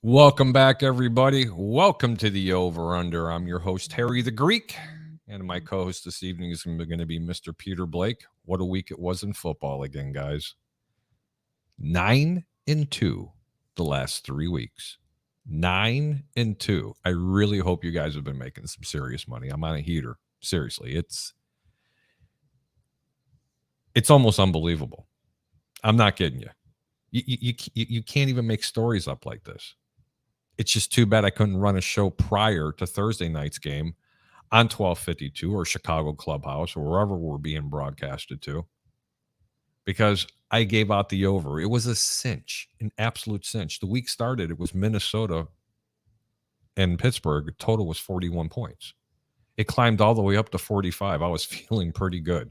Welcome back, everybody. Welcome to the Over Under. I'm your host, Harry the Greek, and my co-host this evening is going to be Mr. Peter Blake. What a week it was in football again, guys. 9-2 the last 3 weeks. 9-2. I really hope you guys have been making some serious money. I'm on a heater. Seriously, it's almost unbelievable. I'm not kidding you. You can't even make stories up like this. It's just too bad I couldn't run a show prior to Thursday night's game on 1252 or Chicago Clubhouse or wherever we're being broadcasted to, because I gave out the over. It was a cinch, an absolute cinch. The week started, it was Minnesota and Pittsburgh. The total was 41 points. It climbed all the way up to 45. I was feeling pretty good.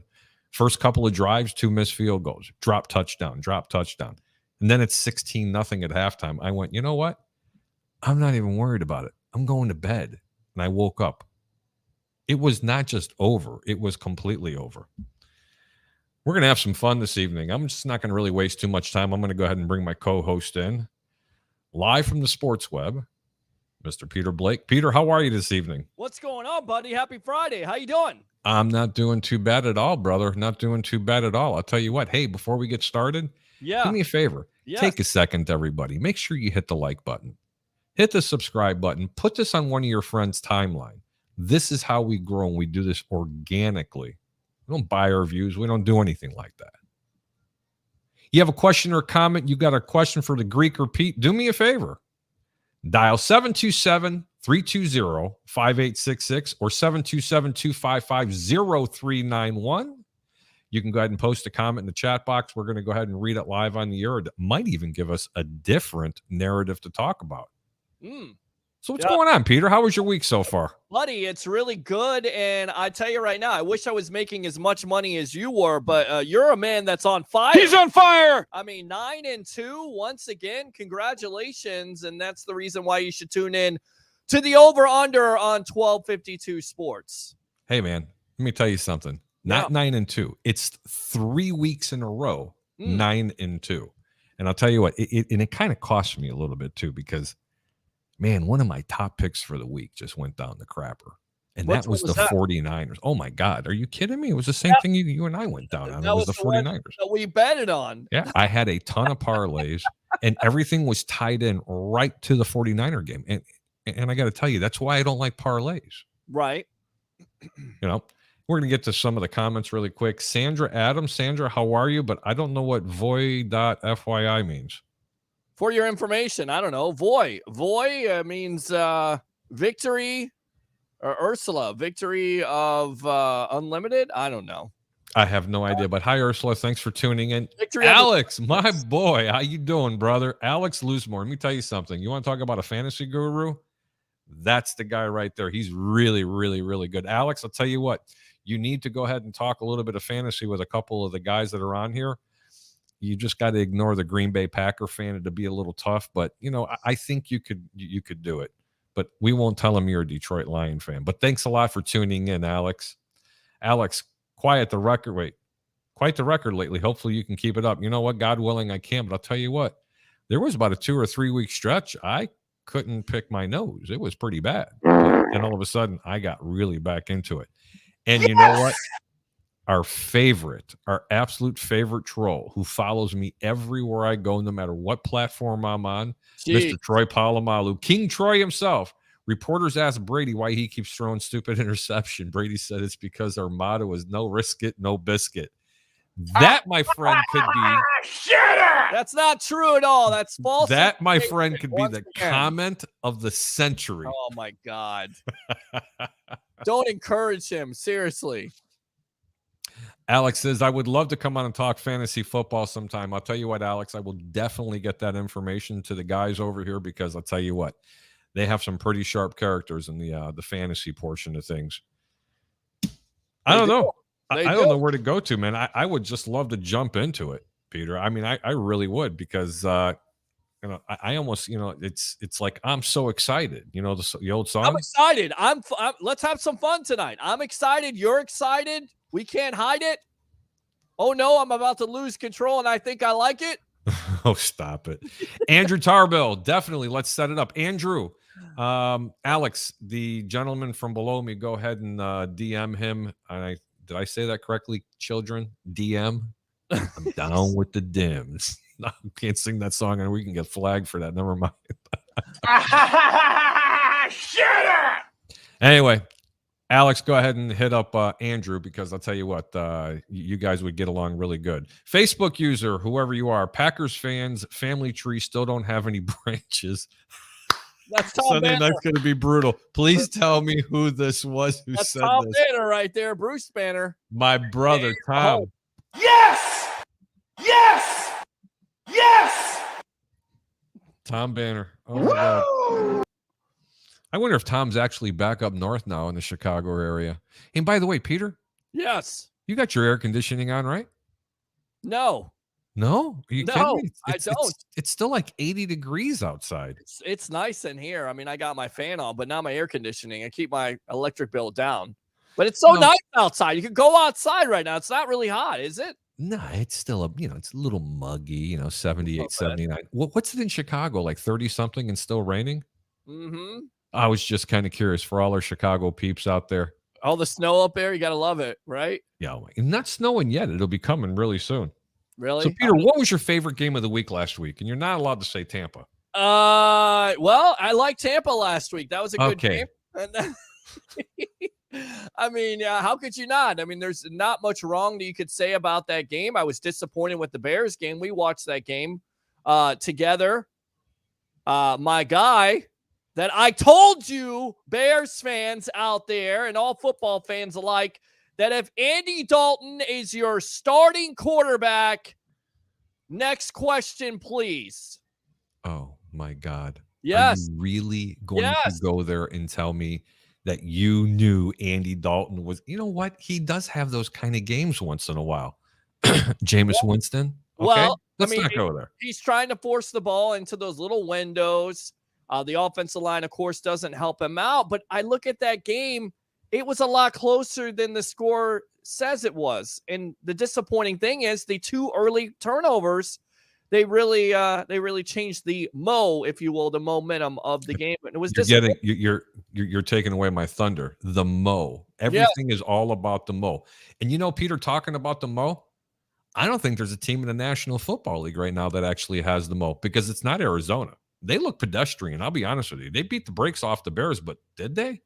First couple of drives, 2 missed field goals, drop touchdown. And then it's 16-0 at halftime. I went, you know what? I'm not even worried about it. I'm going to bed. And I woke up. It was not just over. It was completely over. We're going to have some fun this evening. I'm just not going to really waste too much time. I'm going to go ahead and bring my co-host in. Live from the Sports Web, Mr. Peter Blake. Peter, how are you this evening? What's going on, buddy? Happy Friday. How you doing? I'm not doing too bad at all, brother. Not doing too bad at all. I'll tell you what. Hey, before we get started, do me a favor. Yes. Take a second, everybody. Make sure you hit the like button. Hit the subscribe button. Put this on one of your friends' timeline. This is how we grow, and we do this organically. We don't buy our views. We don't do anything like that. You have a question or a comment? You got a question for the Greek or Pete? Do me a favor. Dial 727-320-5866 or 727-255-0391. You can go ahead and post a comment in the chat box. We're going to go ahead and read it live on the air. It might even give us a different narrative to talk about. So what's going on, Peter? How was your week so far? Buddy, it's really good. And I tell you right now, I wish I was making as much money as you were, but you're a man that's on fire. He's on fire. I mean, 9-2 once again. Congratulations. And that's the reason why you should tune in to the Over Under on 1252 Sports. Hey, man, let me tell you something. Not 9-2. It's 3 weeks in a row, 9-2. And I'll tell you what, it kind of cost me a little bit too, because man, one of my top picks for the week just went down the crapper. And that was the 49ers. Oh, my God. Are you kidding me? It was the same thing you and I went down on. It was the 49ers. That we betted on. Yeah, I had a ton of parlays, and everything was tied in right to the 49er game. And I got to tell you, that's why I don't like parlays. Right. You know, we're going to get to some of the comments really quick. Sandra Adams. Sandra, how are you? But I don't know what voy.fyi means. For your information, I don't know. Voy means victory, or Ursula, victory of unlimited. I don't know. I have no idea. But hi, Ursula. Thanks for tuning in. Victory Alex, my boy. How you doing, brother? Alex Loosemore. Let me tell you something. You want to talk about a fantasy guru? That's the guy right there. He's really, really, really good. Alex, I'll tell you what. You need to go ahead and talk a little bit of fantasy with a couple of the guys that are on here. You just got to ignore the Green Bay Packer fan. It'd be a little tough, but you know, I think you could do it. But we won't tell them you're a Detroit Lion fan. But thanks a lot for tuning in, Alex. Alex, quite the record lately. Hopefully you can keep it up. You know what? God willing, I can. But I'll tell you what, there was about a 2 or 3 week stretch. I couldn't pick my nose. It was pretty bad. And all of a sudden, I got really back into it. And you know what? Our absolute favorite troll who follows me everywhere I go, no matter what platform I'm on, Jeez. Mr. Troy Polamalu, King Troy himself. Reporters asked Brady why he keeps throwing stupid interception. Brady said it's because our motto is no risk it, no biscuit. That, my friend, could be. That's not true at all. That's false. That, my friend, could be the again. comment of the century. Oh, my God. Don't encourage him. Seriously. Alex says, I would love to come on and talk fantasy football sometime. I'll tell you what, Alex, I will definitely get that information to the guys over here because I'll tell you what, they have some pretty sharp characters in the fantasy portion of things. I don't know. I don't know where to go to, man. I would just love to jump into it, Peter. I mean, I really would because I almost, it's like I'm so excited. You know, the old song. I'm excited. Let's have some fun tonight. I'm excited. You're excited. We can't hide it. Oh no, I'm about to lose control, and I think I like it. Oh, stop it, Andrew Tarbell. Definitely, let's set it up, Andrew. Alex, the gentleman from below me, go ahead and DM him. Did I say that correctly? Children, DM. I'm down with the dims. No, can't sing that song, and we can get flagged for that. Never mind. Shut up! Anyway, Alex, go ahead and hit up Andrew because I'll tell you what, you guys would get along really good. Facebook user, whoever you are, Packers fans, family tree still don't have any branches. That's Tom Sunday Banner. night's going to be brutal. Please tell me who this was who That's said Tom this. Banner right there, Bruce Banner. My brother, Tom. Yes! Yes! Yes! Tom Banner. Oh, my God. I wonder if Tom's actually back up north now in the Chicago area. And by the way, Peter. Yes. You got your air conditioning on, right? No. No? Are you kidding me? I don't. It's still like 80 degrees outside. It's nice in here. I mean, I got my fan on, but not my air conditioning. I keep my electric bill down. But it's so nice outside. You can go outside right now. It's not really hot, is it? No, it's still it's a little muggy, 78, 79. What's it in Chicago? Like 30 something and still raining? Mm-hmm. I was just kind of curious for all our Chicago peeps out there. All the snow up there, you got to love it, right? Yeah, not snowing yet. It'll be coming really soon. Really? So, Peter, what was your favorite game of the week last week? And you're not allowed to say Tampa. Well, I liked Tampa last week. That was a good game. And I mean, how could you not? I mean, there's not much wrong that you could say about that game. I was disappointed with the Bears game. We watched that game together. My guy that I told you, Bears fans out there and all football fans alike, that if Andy Dalton is your starting quarterback, next question, please. Oh, my God. Yes. Are you really going to go there and tell me that you knew Andy Dalton was, you know what? He does have those kind of games once in a while. Jameis Winston. Okay. Well, let's not go there. He's trying to force the ball into those little windows. The offensive line, of course, doesn't help him out. But I look at that game, it was a lot closer than the score says it was. And the disappointing thing is the two early turnovers, they really changed the if you will, the momentum of the game. And it was you're taking away my thunder. The everything is all about the And Peter, talking about the I don't think there's a team in the National Football League right now that actually has the because it's not Arizona. They look pedestrian. I'll be honest with you. They beat the brakes off the Bears, but did they?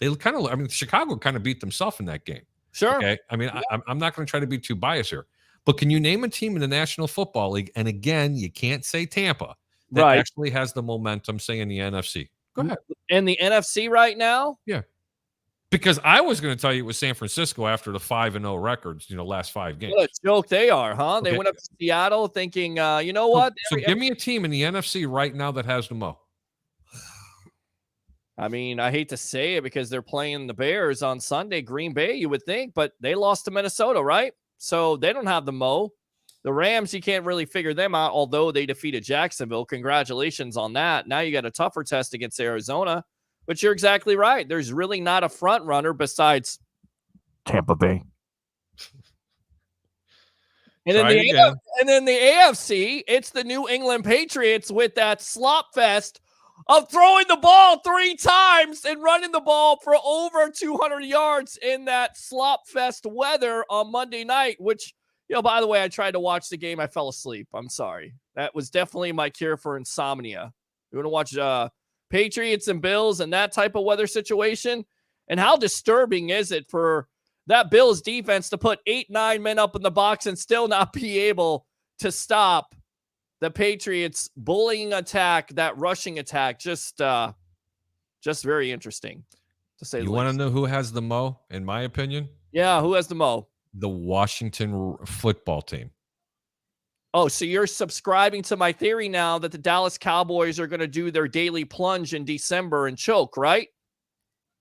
They kind of, Chicago kind of beat themselves in that game. Sure. Okay. I mean, I'm not going to try to be too biased here, but can you name a team in the National Football League? And again, you can't say Tampa that actually has the momentum, say in the NFC. Go ahead. In the NFC right now? Yeah. Because I was going to tell you it was San Francisco after the 5-0 records, last 5 games. What a joke they are, huh? Okay. They went up to Seattle thinking, you know what? So give me a team in the NFC right now that has the I mean, I hate to say it because they're playing the Bears on Sunday, Green Bay, you would think, but they lost to Minnesota, right? So they don't have the The Rams, you can't really figure them out, although they defeated Jacksonville. Congratulations on that. Now you got a tougher test against Arizona. But you're exactly right. There's really not a front runner besides Tampa Bay. And then, the AFC, it's the New England Patriots with that slop fest of throwing the ball 3 times and running the ball for over 200 yards in that slop fest weather on Monday night, which, by the way, I tried to watch the game. I fell asleep. I'm sorry. That was definitely my cure for insomnia. You want to watch Patriots and Bills and that type of weather situation? And how disturbing is it for that Bills defense to put 8-9 men up in the box and still not be able to stop the Patriots bullying attack, that rushing attack? Just very interesting, to say the least. You want to know who has the mo, in my opinion? Yeah, who has the mo? The Washington football team. Oh, so you're subscribing to my theory now that the Dallas Cowboys are going to do their daily plunge in December and choke, right?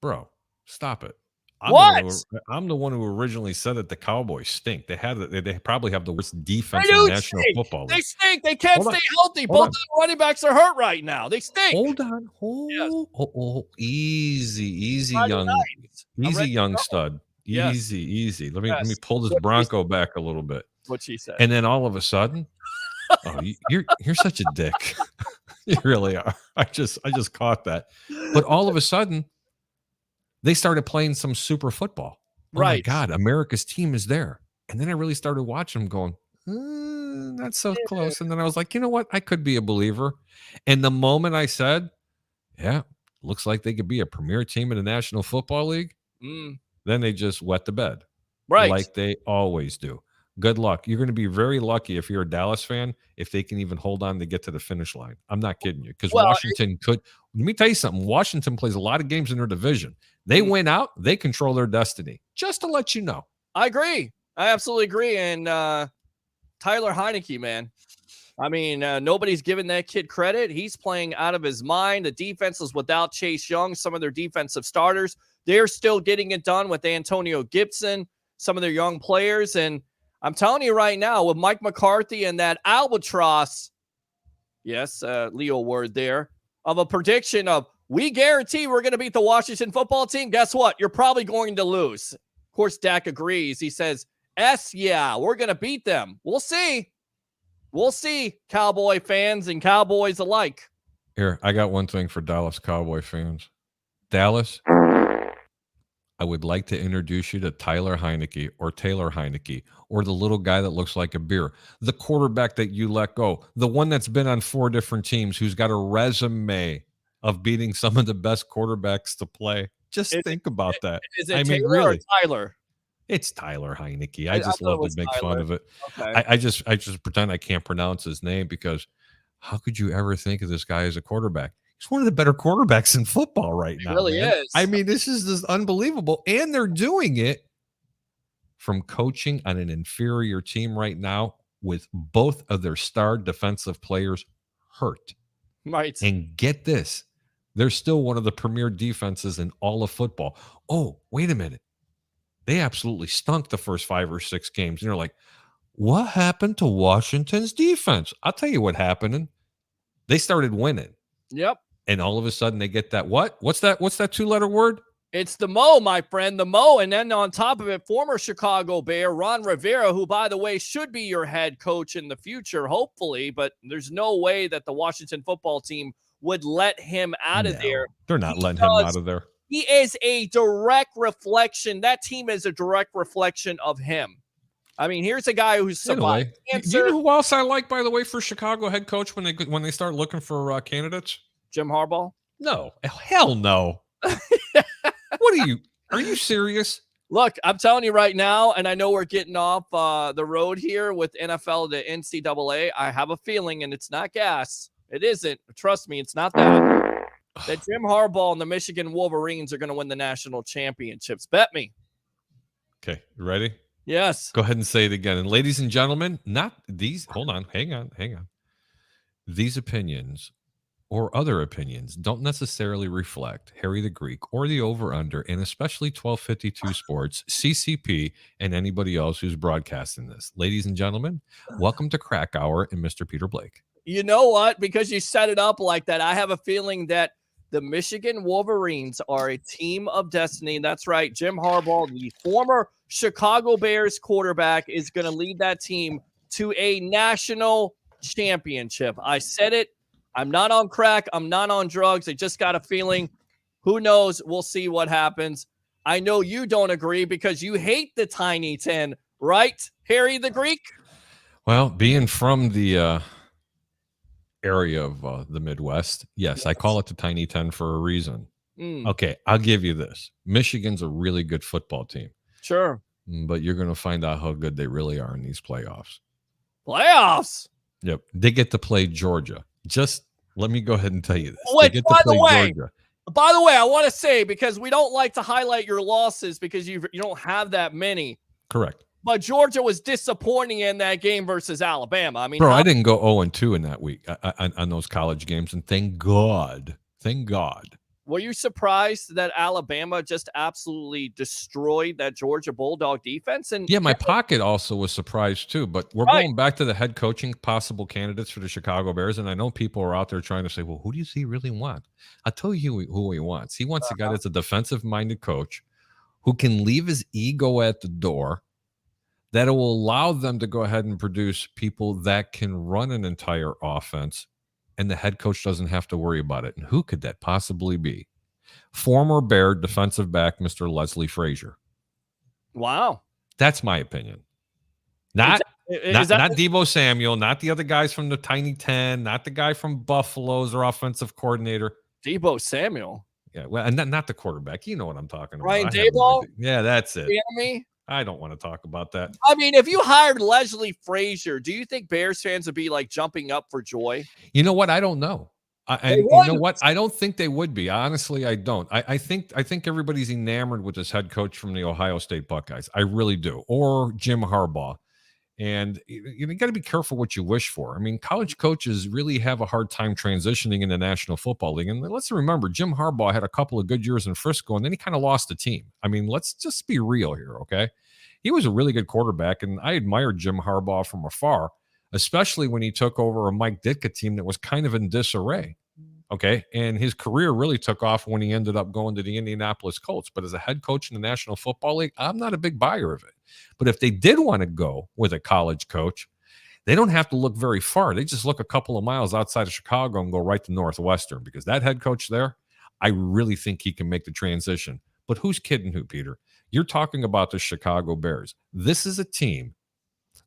Bro, stop it. I'm the one who originally said that the Cowboys stink. They probably have the worst defense in the National Football League. They stink. They can't stay healthy. Both of the running backs are hurt right now. They stink. Hold on. Easy, young stud. Easy. Let me pull this Bronco back a little bit. What she said. And then all of a sudden, you're such a dick. You really are. I just caught that. But all of a sudden, they started playing some super football. Oh my God, America's team is there. And then I really started watching them going, not so close. And then I was like, you know what? I could be a believer. And the moment I said, yeah, looks like they could be a premier team in the National Football League, then they just wet the bed. Right. Like they always do. Good luck. You're going to be very lucky if you're a Dallas fan, if they can even hold on to get to the finish line. I'm not kidding you. Because Washington could. Let me tell you something. Washington plays a lot of games in their division. They win out. They control their destiny. Just to let you know. I agree. I absolutely agree. And Tyler Heineke, man. I mean, nobody's giving that kid credit. He's playing out of his mind. The defense is without Chase Young. Some of their defensive starters, they're still getting it done with Antonio Gibson, some of their young players. And I'm telling you right now, with Mike McCarthy and that albatross, yes, Leo word there, of a prediction of, we guarantee we're going to beat the Washington football team. Guess what? You're probably going to lose. Of course, Dak agrees. He says, yeah, we're going to beat them. We'll see. We'll see, Cowboy fans and Cowboys alike. Here, I got one thing for Dallas Cowboy fans. Dallas, I would like to introduce you to Tyler Heineke or Taylor Heineke or the little guy that looks like a beer. The quarterback that you let go. The one that's been on 4 different teams who's got a resume of beating some of the best quarterbacks to play. Just think about that. Is it Taylor or Tyler? It's Tyler Heineke. I just love to make fun of it. Okay. I just pretend I can't pronounce his name because how could you ever think of this guy as a quarterback? He's one of the better quarterbacks in football right now. He really is. I mean, this is just unbelievable. And they're doing it from coaching on an inferior team right now with both of their star defensive players hurt. Right. And get this. They're still one of the premier defenses in all of football. Oh, wait a minute. They absolutely stunk the first 5 or 6 games. And you're like, what happened to Washington's defense? I'll tell you what happened. They started winning. Yep. And all of a sudden they get that what? What's that 2-letter word? It's the Mo, my friend, the Mo. And then on top of it, former Chicago Bear, Ron Rivera, who, by the way, should be your head coach in the future, hopefully. But there's no way that the Washington football team would let him out of there. They're not letting him out of there. He is a direct reflection. That team is a direct reflection of him. I mean, here's a guy who's survived cancer. You know who else I like, by the way, for Chicago head coach when they start looking for candidates? Jim Harbaugh? No. Hell no. What are you serious? Look, I'm telling you right now, and I know we're getting off the road here with NFL to NCAA. I have a feeling, and it's not gas. It isn't. Trust me, it's not that Jim Harbaugh and the Michigan Wolverines are going to win the national championships. Bet me. Okay, you ready? Yes. Go ahead and say it again. And ladies and gentlemen, not these. Hold on. Hang on. These opinions or other opinions don't necessarily reflect Harry the Greek or the over-under, and especially 1252 Sports, CCP, and anybody else who's broadcasting this. Ladies and gentlemen, welcome to Crack Hour and Mr. Peter Blake. You know what? Because you set it up like that, I have a feeling that The Michigan Wolverines are a team of destiny. That's right. Jim Harbaugh, the former Chicago Bears quarterback, is going to lead that team to a national championship. I said it. I'm not on crack. I'm not on drugs. I just got a feeling. Who knows? We'll see what happens. I know you don't agree because you hate the Tiny 10, right, Harry the Greek? Well, being from the area of the Midwest, yes, I call it the Tiny 10 for a reason. Okay, I'll give you this. Michigan's a really good football team. Sure. But you're going to find out how good they really are in these playoffs. Playoffs? Yep. They get to play Georgia. Just let me go ahead and tell you this. Wait, they get to play Georgia. By the way, I want to say, because we don't like to highlight your losses because you don't have that many. Correct. But Georgia was disappointing in that game versus Alabama. I mean, bro, I didn't go 0-2 in that week on those college games, and thank God. Thank God. Were you surprised that Alabama just absolutely destroyed that Georgia Bulldog defense? And yeah, my pocket also was surprised too. But we're going back to the head coaching possible candidates for the Chicago Bears, and I know people are out there trying to say, "Well, who does he really want?" I'll tell you who he wants. He wants a guy that's a defensive-minded coach who can leave his ego at the door, that it will allow them to go ahead and produce people that can run an entire offense, and the head coach doesn't have to worry about it. And who could that possibly be? Former Bear defensive back, Mr. Leslie Frazier. Wow. That's my opinion. Not Deebo Samuel, not the other guys from the Tiny 10, not the guy from Buffalo's or offensive coordinator. Deebo Samuel. Yeah, well, and not the quarterback. You know what I'm talking about. Ryan Daboll? Yeah, that's it. Enemy? I don't want to talk about that. I mean, if you hired Leslie Frazier, do you think Bears fans would be like jumping up for joy? You know what? I don't know. You know what? I don't think they would be. Honestly, I don't. I think everybody's enamored with this head coach from the Ohio State Buckeyes. I really do. Or Jim Harbaugh. And you got to be careful what you wish for. I mean, college coaches really have a hard time transitioning in the National Football League. And let's remember, Jim Harbaugh had a couple of good years in Frisco, and then he kind of lost the team. I mean, let's just be real here, okay? He was a really good quarterback, and I admired Jim Harbaugh from afar, especially when he took over a Mike Ditka team that was kind of in disarray, okay? And his career really took off when he ended up going to the Indianapolis Colts. But as a head coach in the National Football League, I'm not a big buyer of it. But if they did want to go with a college coach, they don't have to look very far. They just look a couple of miles outside of Chicago and go right to Northwestern, because that head coach there, I really think he can make the transition. But who's kidding who, Peter? You're talking about the Chicago Bears. This is a team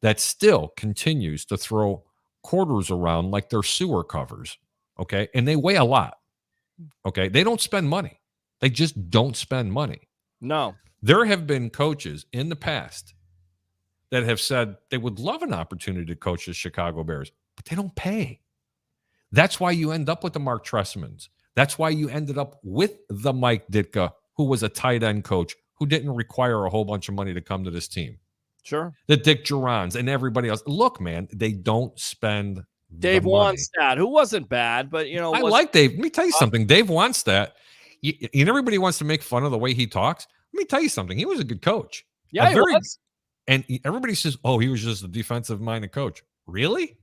that still continues to throw quarters around like they're sewer covers, okay? And they weigh a lot, okay? They don't spend money. They just don't spend money. No. There have been coaches in the past that have said they would love an opportunity to coach the Chicago Bears, but they don't pay. That's why you end up with the Mark Trestmans. That's why you ended up with the Mike Ditka, who was a tight end coach who didn't require a whole bunch of money to come to this team. Sure. The Dick Jurans and everybody else. Look, man, they don't spend Dave Wannstedt, who wasn't bad, but, you know. I like Dave. Let me tell you something. Dave Wannstedt, and everybody wants to make fun of the way he talks. Let me tell you something. He was a good coach. Yeah, he was. And everybody says, oh, he was just a defensive-minded coach. Really?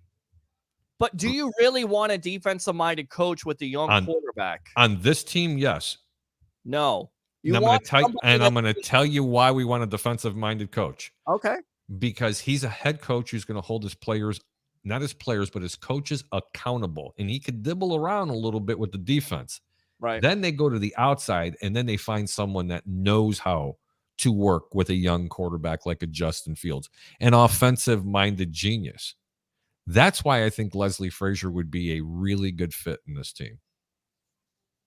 But do you really want a defensive-minded coach with a young quarterback? On this team, yes. No. I'm going to tell you why we want a defensive-minded coach. Okay. Because he's a head coach who's going to hold his players, not his players, but his coaches accountable. And he could dibble around a little bit with the defense. Right. Then they go to the outside, and then they find someone that knows how to work with a young quarterback like a Justin Fields, an offensive-minded genius. That's why I think Leslie Frazier would be a really good fit in this team.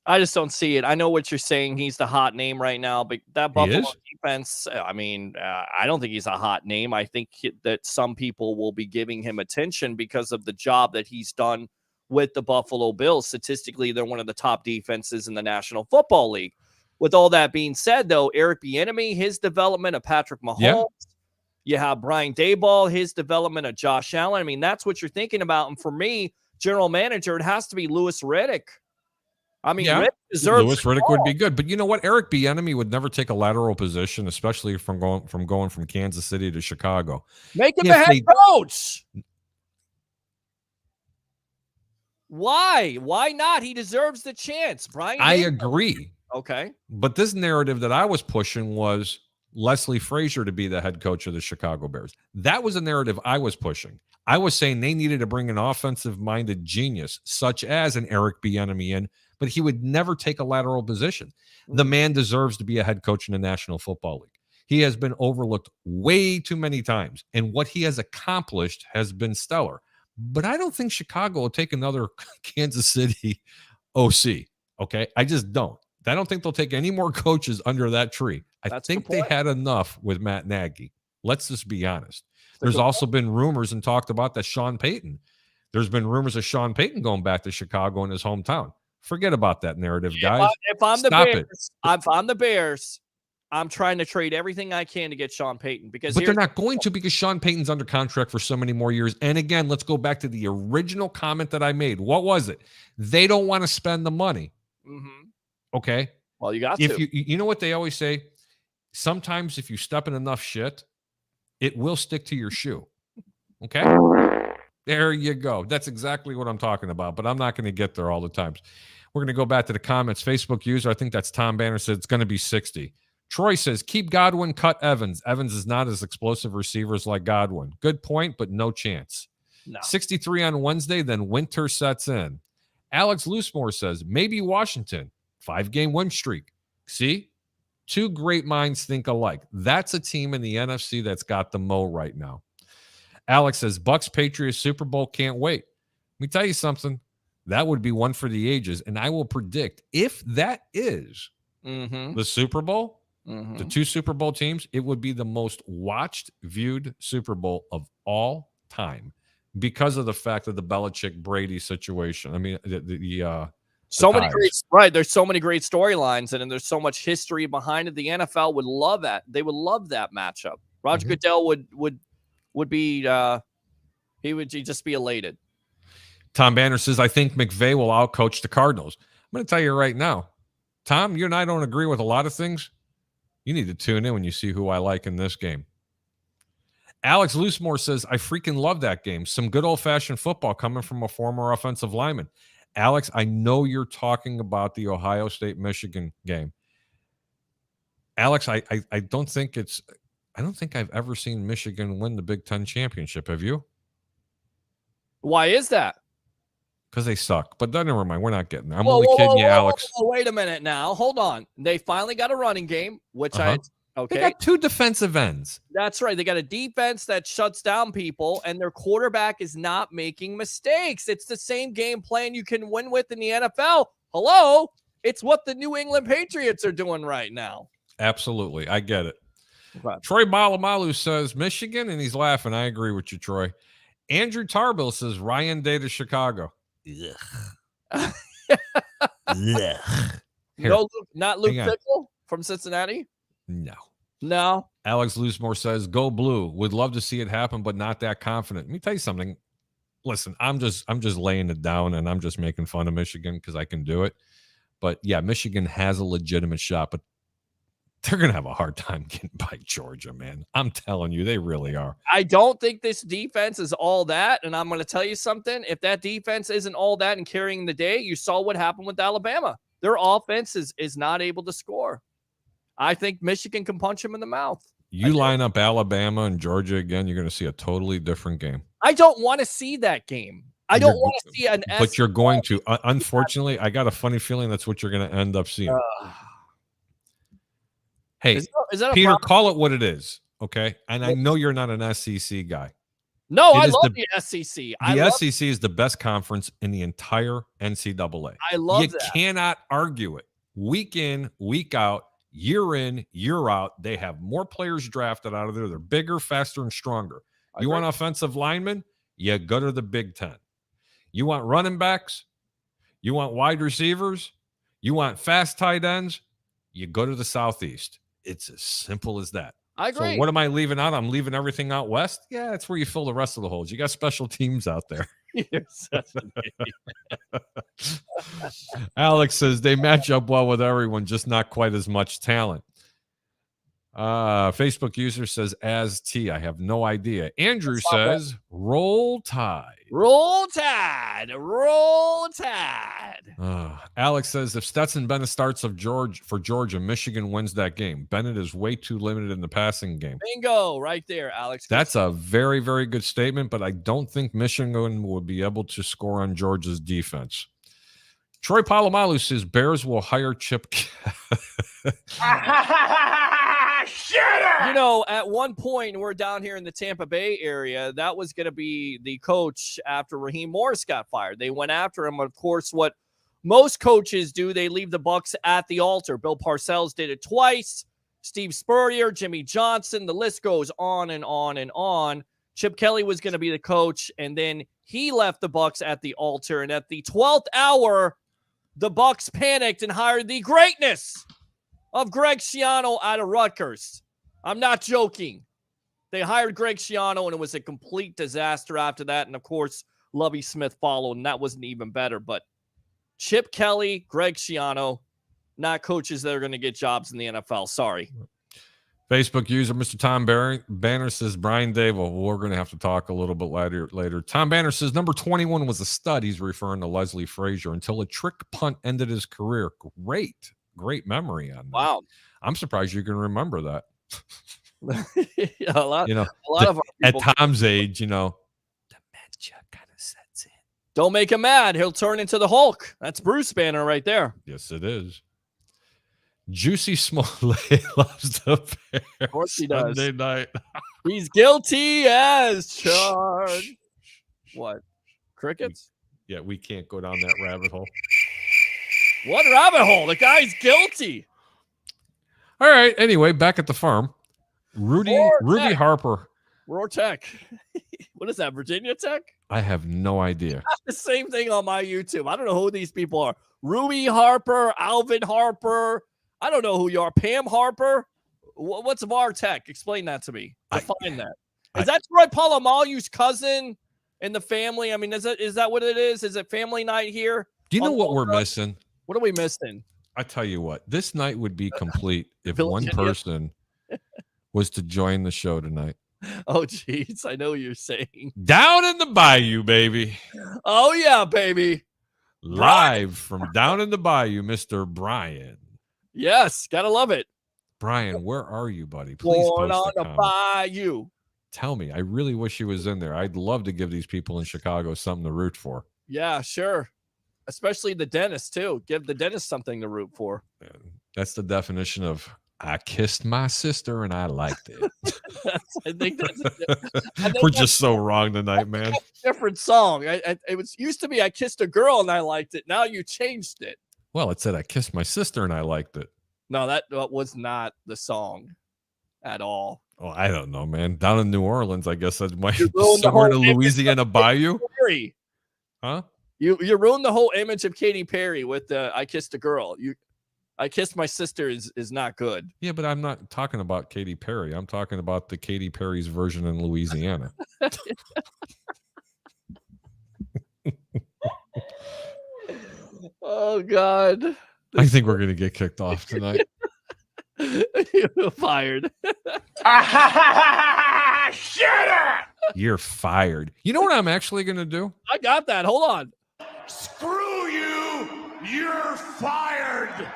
I just don't see it. I know what you're saying. He's the hot name right now, but that Buffalo defense, I mean, I don't think he's a hot name. I think that some people will be giving him attention because of the job that he's done with the Buffalo Bills. Statistically, they're one of the top defenses in the National Football League. With all that being said, though, Eric Bieniemy, his development of Patrick Mahomes, you have Brian Daboll, his development of Josh Allen. I mean, that's what you're thinking about. And for me, general manager, it has to be Louis Riddick. I mean, Louis Riddick would be good, but you know what? Eric Bieniemy would never take a lateral position, especially from going from Kansas City to Chicago. Make him the head coach. Why? Why not? He deserves the chance. Brian. I agree. Okay. But this narrative that I was pushing was Leslie Frazier to be the head coach of the Chicago Bears. That was a narrative I was pushing. I was saying they needed to bring an offensive-minded genius, such as an Eric Bieniemy in, but he would never take a lateral position. The man deserves to be a head coach in the National Football League. He has been overlooked way too many times, and what he has accomplished has been stellar. But I don't think Chicago will take another Kansas City OC, okay? I just don't. I don't think they'll take any more coaches under that tree. I think they had enough with Matt Nagy. Let's just be honest. There's also been rumors and talked about that Sean Payton. There's been rumors of Sean Payton going back to Chicago in his hometown. Forget about that narrative, guys. If I'm the Bears, I'm trying to trade everything I can to get Sean Payton but they're not going to because Sean Payton's under contract for so many more years. And again, let's go back to the original comment that I made. What was it? They don't want to spend the money. Mm-hmm. Okay. Well, you got to. You know what they always say? Sometimes if you step in enough shit, it will stick to your shoe. Okay. There you go. That's exactly what I'm talking about, but I'm not going to get there all the times. We're going to go back to the comments. Facebook user, I think that's Tom Banner, said it's going to be 60. Troy says, keep Godwin, cut Evans. Evans is not as explosive receivers like Godwin. Good point, but no chance. No. 63 on Wednesday, then winter sets in. Alex Loosemore says, maybe Washington. 5-game win streak. See? Two great minds think alike. That's a team in the NFC that's got the mo right now. Alex says, Bucks Patriots Super Bowl, can't wait. Let me tell you something. That would be one for the ages. And I will predict if that is the Super Bowl, the two Super Bowl teams, it would be the most watched, viewed Super Bowl of all time because of the fact of the Belichick-Brady situation. I mean, so many great, right? There's so many great storylines, and there's so much history behind it. The NFL would love that. They would love that matchup. Roger Goodell would be he'd just be elated. Tom Banner says, I think McVay will outcoach the Cardinals. I'm going to tell you right now, Tom, you and I don't agree with a lot of things. You need to tune in when you see who I like in this game. Alex Loosemore says, I freaking love that game. Some good old-fashioned football coming from a former offensive lineman. Alex, I know you're talking about the Ohio State-Michigan game. Alex, I don't think I've ever seen Michigan win the Big Ten championship. Have you? Why is that? Because they suck. But never mind. We're not getting there. I'm only kidding you, Alex. Wait a minute now. Hold on. They finally got a running game, which okay. They got two defensive ends. That's right. They got a defense that shuts down people, and their quarterback is not making mistakes. It's the same game plan you can win with in the NFL. Hello? It's what the New England Patriots are doing right now. Absolutely. I get it. Okay. Troy Malamalu says Michigan, and he's laughing. I agree with you, Troy. Andrew Tarbill says Ryan Day to Chicago. No, not Luke Fickell from Cincinnati? No. Alex Loosemore says, go blue. Would love to see it happen, but not that confident. Let me tell you something. Listen, I'm just laying it down, and I'm just making fun of Michigan because I can do it. But, yeah, Michigan has a legitimate shot, but they're going to have a hard time getting by Georgia, man. I'm telling you, they really are. I don't think this defense is all that, and I'm going to tell you something. If that defense isn't all that and carrying the day, you saw what happened with Alabama. Their offense is not able to score. I think Michigan can punch him in the mouth. You line up Alabama and Georgia again, you're going to see a totally different game. I don't want to see that game. I don't want to see an S. But you're going to. Unfortunately, I got a funny feeling that's what you're going to end up seeing. Hey, is that Peter, problem? Call it what it is, okay? And I know you're not an SEC guy. No, I love the SEC. The SEC is the best conference in the entire NCAA. I love that. You cannot argue it. Week in, week out, year in, year out. They have more players drafted out of there. They're bigger, faster, and stronger. You want offensive linemen? You go to the Big Ten. You want running backs? You want wide receivers? You want fast tight ends? You go to the Southeast. It's as simple as that. I agree. So what am I leaving out? I'm leaving everything out west? Yeah, that's where you fill the rest of the holes. You got special teams out there. Alex says they match up well with everyone, just not quite as much talent. Facebook user says as T. I have no idea. Andrew says roll tide. Roll Tide. Roll Tide. Alex says if Stetson Bennett starts for Georgia, Michigan wins that game. Bennett is way too limited in the passing game. Bingo, right there, Alex. That's a very, very good statement, but I don't think Michigan will be able to score on Georgia's defense. Troy Polamalu says Bears will hire Chip. You know, at one point, we're down here in the Tampa Bay area. That was going to be the coach after Raheem Morris got fired. They went after him. Of course, what most coaches do, they leave the Bucs at the altar. Bill Parcells did it twice. Steve Spurrier, Jimmy Johnson, the list goes on and on and on. Chip Kelly was going to be the coach, and then he left the Bucs at the altar. And at the 12th hour, the Bucs panicked and hired the greatness of Greg Schiano out of Rutgers. I'm not joking. They hired Greg Schiano, and it was a complete disaster after that. And, of course, Lovie Smith followed, and that wasn't even better. But Chip Kelly, Greg Schiano, not coaches that are going to get jobs in the NFL. Sorry. Facebook user Mr. Tom Banner says Brian Dable. We're going to have to talk a little bit later. Tom Banner says number 21 was a stud. He's referring to Leslie Frazier until a trick punt ended his career. Great memory on that. Wow. I'm surprised you can remember that. A lot of our at people, Tom's age, dementia kind of sets in. Don't make him mad. He'll turn into the Hulk. That's Bruce Banner right there. Yes, it is. Juicy Smollett loves the Bears. Of course he does. Sunday night. He's guilty as charged. What? Crickets? Yeah, we can't go down that rabbit hole. What rabbit hole? The guy's guilty. All right. Anyway, back at the farm, Rudy Harper. Roar Tech. What is that? Virginia Tech? I have no idea. The same thing on my YouTube. I don't know who these people are. Ruby Harper, Alvin Harper. I don't know who you are. Pam Harper. What's VAR Tech? Explain that to me. Define that. Is that Troy Polamalu's cousin in the family? I mean, is that what it is? Is it family night here? Do you know what we're missing? What are we missing? I tell you what, this night would be complete if one person was to join the show tonight. Oh, jeez. I know what you're saying. Down in the bayou, baby. Oh, yeah, baby. Live from down in the bayou, Mr. Brian. Yes, gotta love it. Brian, where are you, buddy? Please Born post on the bayou. Tell me. I really wish he was in there. I'd love to give these people in Chicago something to root for. Yeah, sure. Especially the dentist, too. Give the dentist something to root for. That's the definition of I kissed my sister and I liked it. We're just so wrong tonight, man. Different song. It was used to be I kissed a girl and I liked it. Now you changed it. Well, it said I kissed my sister and I liked it. No, that was not the song at all. Oh, I don't know, man. Down in New Orleans, I guess that might be somewhere in the Louisiana bayou. Huh? You ruined the whole image of Katy Perry with I kissed a girl. I kissed my sister is not good. Yeah, but I'm not talking about Katy Perry. I'm talking about the Katy Perry's version in Louisiana. Oh, God. I think we're going to get kicked off tonight. You're fired. Shut up! You're fired. You know what I'm actually going to do? I got that. Hold on. Screw you! You're fired!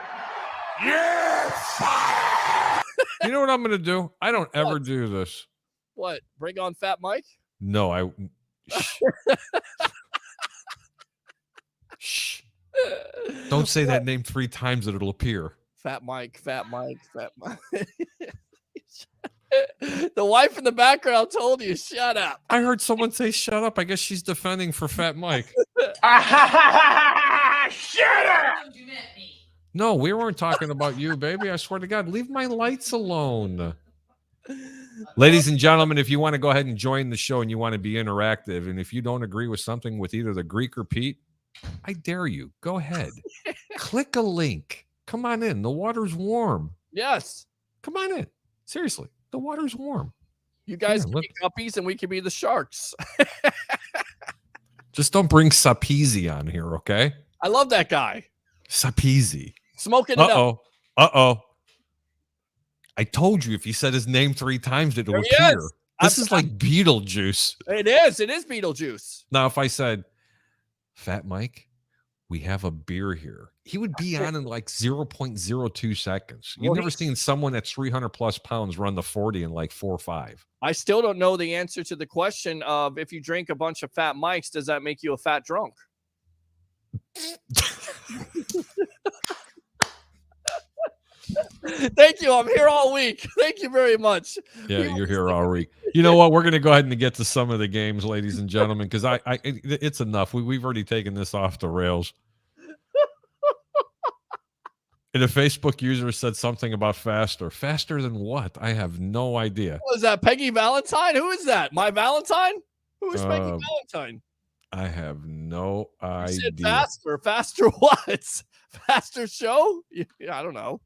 You're fired! You know what I'm going to do? I don't ever do this. What? Bring on Fat Mike? No, Shh. Don't say that name 3 times that it'll appear. Fat Mike, Fat Mike, Fat Mike. The wife in the background told you, shut up. I heard someone say shut up. I guess she's defending for Fat Mike. Shut up! No, we weren't talking about you, baby. I swear to God, leave my lights alone. Ladies and gentlemen, if you want to go ahead and join the show and you want to be interactive, and if you don't agree with something with either the Greek or Pete, I dare you. Go ahead. Click a link. Come on in. The water's warm. Yes. Come on in. Seriously, the water's warm. You guys can be guppies and we can be the sharks. Just don't bring Sapizi on here, okay? I love that guy. Sapizi. Smoking it up. Uh-oh. I told you if he said his name 3 times, it'll There he appear. is. This is like Beetlejuice. It is. It is Beetlejuice. Now, if I said, Fat Mike, we have a beer here, he would be on in like 0.02 seconds. You've never seen someone that's 300 plus pounds run the 40 in like 4 or 5. I still don't know the answer to the question of if you drink a bunch of Fat Mikes, does that make you a fat drunk? Thank you. I'm here all week. Thank you very much. Yeah, you're here all week. You know what? We're going to go ahead and get to some of the games, ladies and gentlemen, because it's enough. We've already taken this off the rails. And a Facebook user said something about faster. Faster than what? I have no idea. Was that Peggy Valentine? Who is that? My Valentine? Who is Peggy Valentine? I have no idea. You said faster. Faster what? Faster show? I don't know.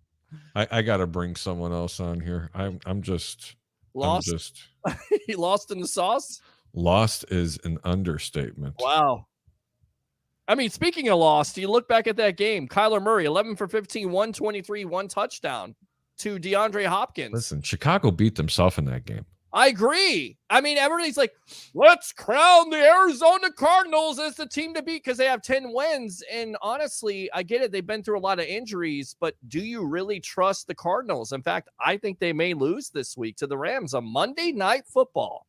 I got to bring someone else on here. I'm just lost. He lost in the sauce. Lost is an understatement. Wow. I mean, speaking of lost, you look back at that game. Kyler Murray, 11 for 15, 123, 1 touchdown to DeAndre Hopkins. Listen, Chicago beat themselves in that game. I agree. I mean, everybody's like, let's crown the Arizona Cardinals as the team to beat because they have 10 wins. And honestly, I get it. They've been through a lot of injuries, but do you really trust the Cardinals? In fact, I think they may lose this week to the Rams on Monday Night Football.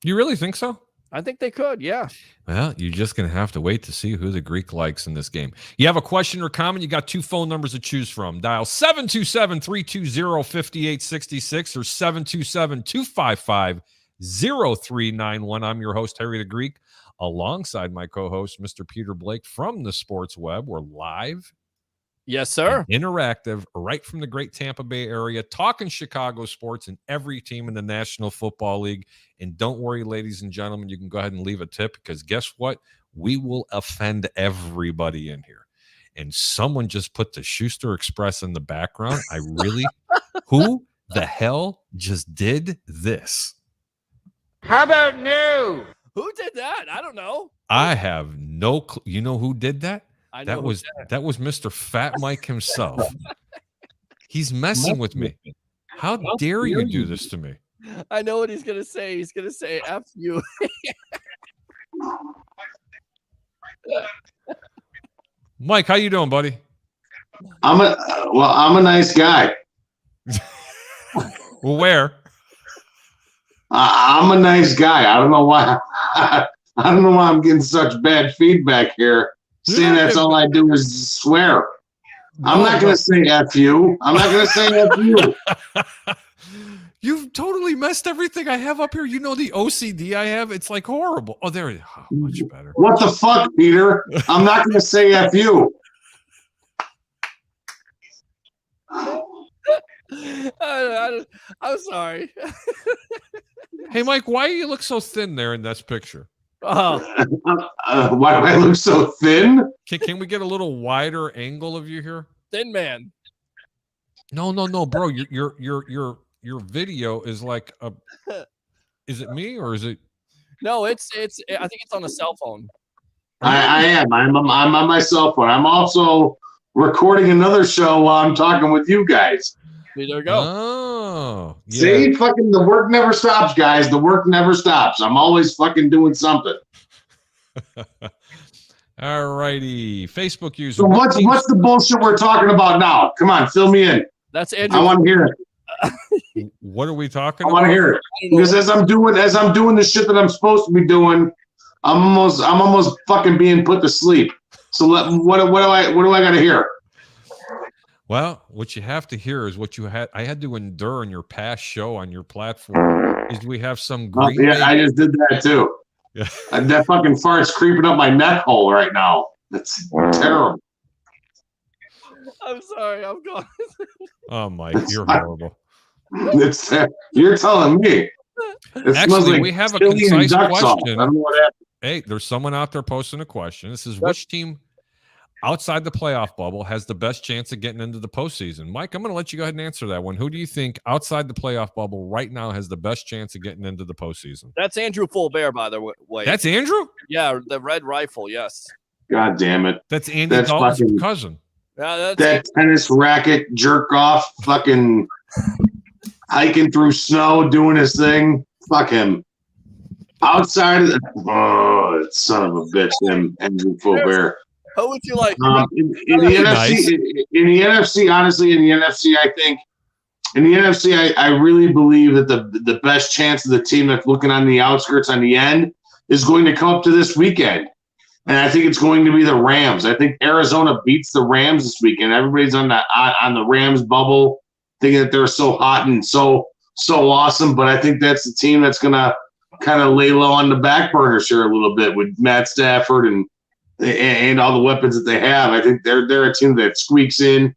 You really think so? I think they could, yeah. Well, you're just going to have to wait to see who the Greek likes in this game. You have a question or comment, you got 2 phone numbers to choose from. Dial 727-320-5866 or 727-255-0391. I'm your host, Harry the Greek, alongside my co-host, Mr. Peter Blake from the Sports Web. We're live. Yes, sir. Interactive, right from the great Tampa Bay area, talking Chicago sports and every team in the National Football League. And don't worry, ladies and gentlemen, you can go ahead and leave a tip because guess what? We will offend everybody in here. And someone just put the Schuster Express in the background. Who the hell just did this? How about new? Who did that? I don't know. I have no clue. You know who did that? That was Mr. Fat Mike himself. He's messing with me. How dare you do this to me? I know what he's going to say. He's going to say, F you. Mike, how you doing, buddy? I'm a nice guy. Well, where? I'm a nice guy. I don't know why. I don't know why I'm getting such bad feedback here. Seeing that's all I do is swear. I'm not going to say F you. I'm not going to say F you. You've totally messed everything I have up here. You know the OCD I have? It's like horrible. Oh, there it is. Oh, much better. What the fuck, Peter? I'm not going to say F you. I'm sorry. Hey, Mike, why do you look so thin there in this picture? Why do I look so thin? Can we get a little wider angle of you here? Thin man. No, bro. Your video is like a. Is it me or is it? No, it's. I think it's on a cell phone. I am. I'm on my cell phone. I'm also recording another show while I'm talking with you guys. There you go. Oh, yeah. See, fucking the work never stops, guys. The work never stops. I'm always fucking doing something. All righty. Facebook user. So what's the bullshit we're talking about now? Come on, fill me in. That's Andrew. I want to hear it. What are we talking about? I want to hear it. Because as I'm doing the shit that I'm supposed to be doing, I'm almost fucking being put to sleep. So what do I got to hear? Well, what you have to hear is what I had to endure in your past show on your platform. Is we have some green. Yeah, I just did that too. Yeah. That fucking fart's creeping up my neck hole right now. That's terrible. I'm sorry. I'm gone. Oh, Mike, you're horrible. You're telling me. Actually, like we have a concise question. I don't know what happened. Hey, there's someone out there posting a question. This is which team outside the playoff bubble has the best chance of getting into the postseason? Mike, I'm going to let you go ahead and answer that one. Who do you think outside the playoff bubble right now has the best chance of getting into the postseason? That's Andrew Fullbear, by the way. That's Andrew? Yeah, the Red Rifle, yes. God damn it. That's Andy Dalton's cousin. That tennis racket jerk off, fucking hiking through snow, doing his thing. Fuck him. Outside of the son of a bitch, him Andrew Faubert. Who would you like? In the NFC, honestly, I think in the NFC, I really believe that the best chance of the team that's looking on the outskirts on the end is going to come up to this weekend. And I think it's going to be the Rams. I think Arizona beats the Rams this weekend. Everybody's on the Rams bubble, thinking that they're so hot and so awesome. But I think that's the team that's going to kind of lay low on the back burners here a little bit with Matt Stafford and all the weapons that they have. I think they're a team that squeaks in.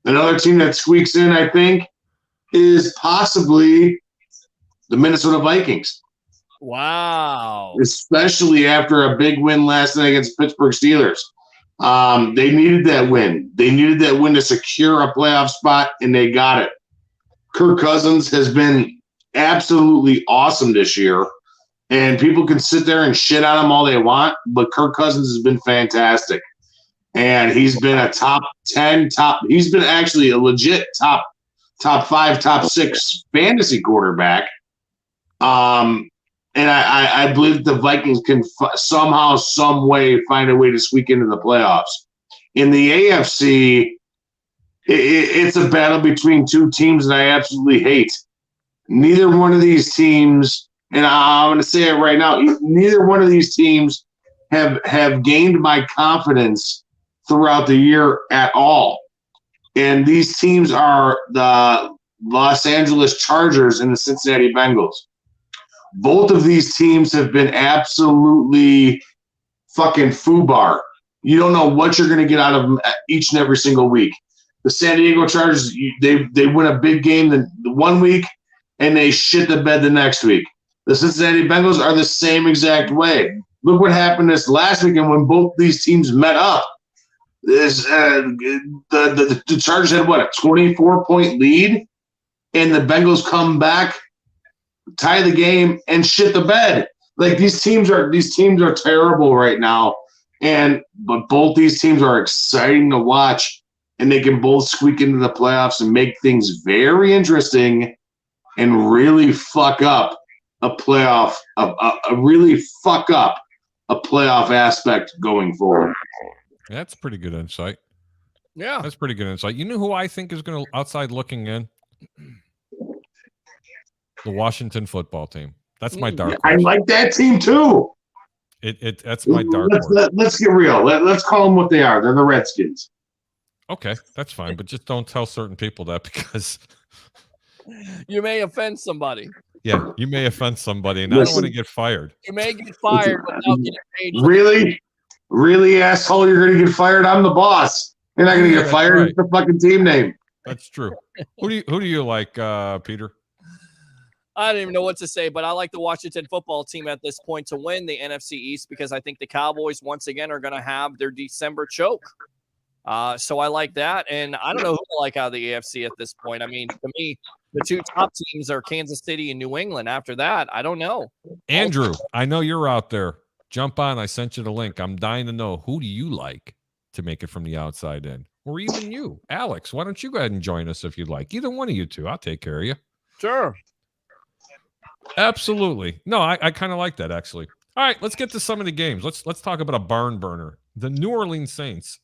Another team that squeaks in, I think, is possibly the Minnesota Vikings. Wow. Especially after a big win last night against Pittsburgh Steelers. They needed that win. They needed that win to secure a playoff spot, and they got it. Kirk Cousins has been absolutely awesome this year, and people can sit there and shit on him all they want, but Kirk Cousins has been fantastic. And he's been a top 10, he's been actually a legit top 5, top 6 fantasy quarterback. And I believe the Vikings can somehow, some way find a way to squeak into the playoffs. In the AFC, it's a battle between two teams that I absolutely hate. Neither one of these teams, and I'm going to say it right now, neither one of these teams have gained my confidence throughout the year at all. And these teams are the Los Angeles Chargers and the Cincinnati Bengals. Both of these teams have been absolutely fucking foobar. You don't know what you're going to get out of them each and every single week. The San Diego Chargers, they win a big game the one week, and they shit the bed the next week. The Cincinnati Bengals are the same exact way. Look what happened this last weekend when both these teams met up. The Chargers had, what, a 24-point lead, and the Bengals come back, tie the game, and shit the bed. Like, these teams are terrible right now, but both these teams are exciting to watch, and they can both squeak into the playoffs and make things very interesting and really fuck up a playoff aspect going forward. That's pretty good insight. Yeah, that's pretty good insight. You know who I think is going to, outside looking in? The Washington football team. That's my dark horse. I like that team too. That's my dark horse. Let's get real. Let's call them what they are. They're the Redskins. Okay, that's fine, but just don't tell certain people that, because you may offend somebody. Yeah, you may offend somebody, and I don't want to get fired. You may get fired without getting paid. Really, asshole? You're going to get fired? I'm the boss. You're not going to get fired. Right. It's the fucking team name. That's true. Who do you like, Peter? I don't even know what to say, but I like the Washington football team at this point to win the NFC East, because I think the Cowboys once again are going to have their December choke. So I like that, and I don't know who I like out of the AFC at this point. I mean, to me, the two top teams are Kansas City and New England. After that, I don't know. Andrew, I know you're out there. Jump on. I sent you the link. I'm dying to know, who do you like to make it from the outside in? Or even you, Alex. Why don't you go ahead and join us if you'd like? Either one of you two. I'll take care of you. Sure. Absolutely. No, I kind of like that, actually. All right, let's get to some of the games. Let's talk about a barn burner. The New Orleans Saints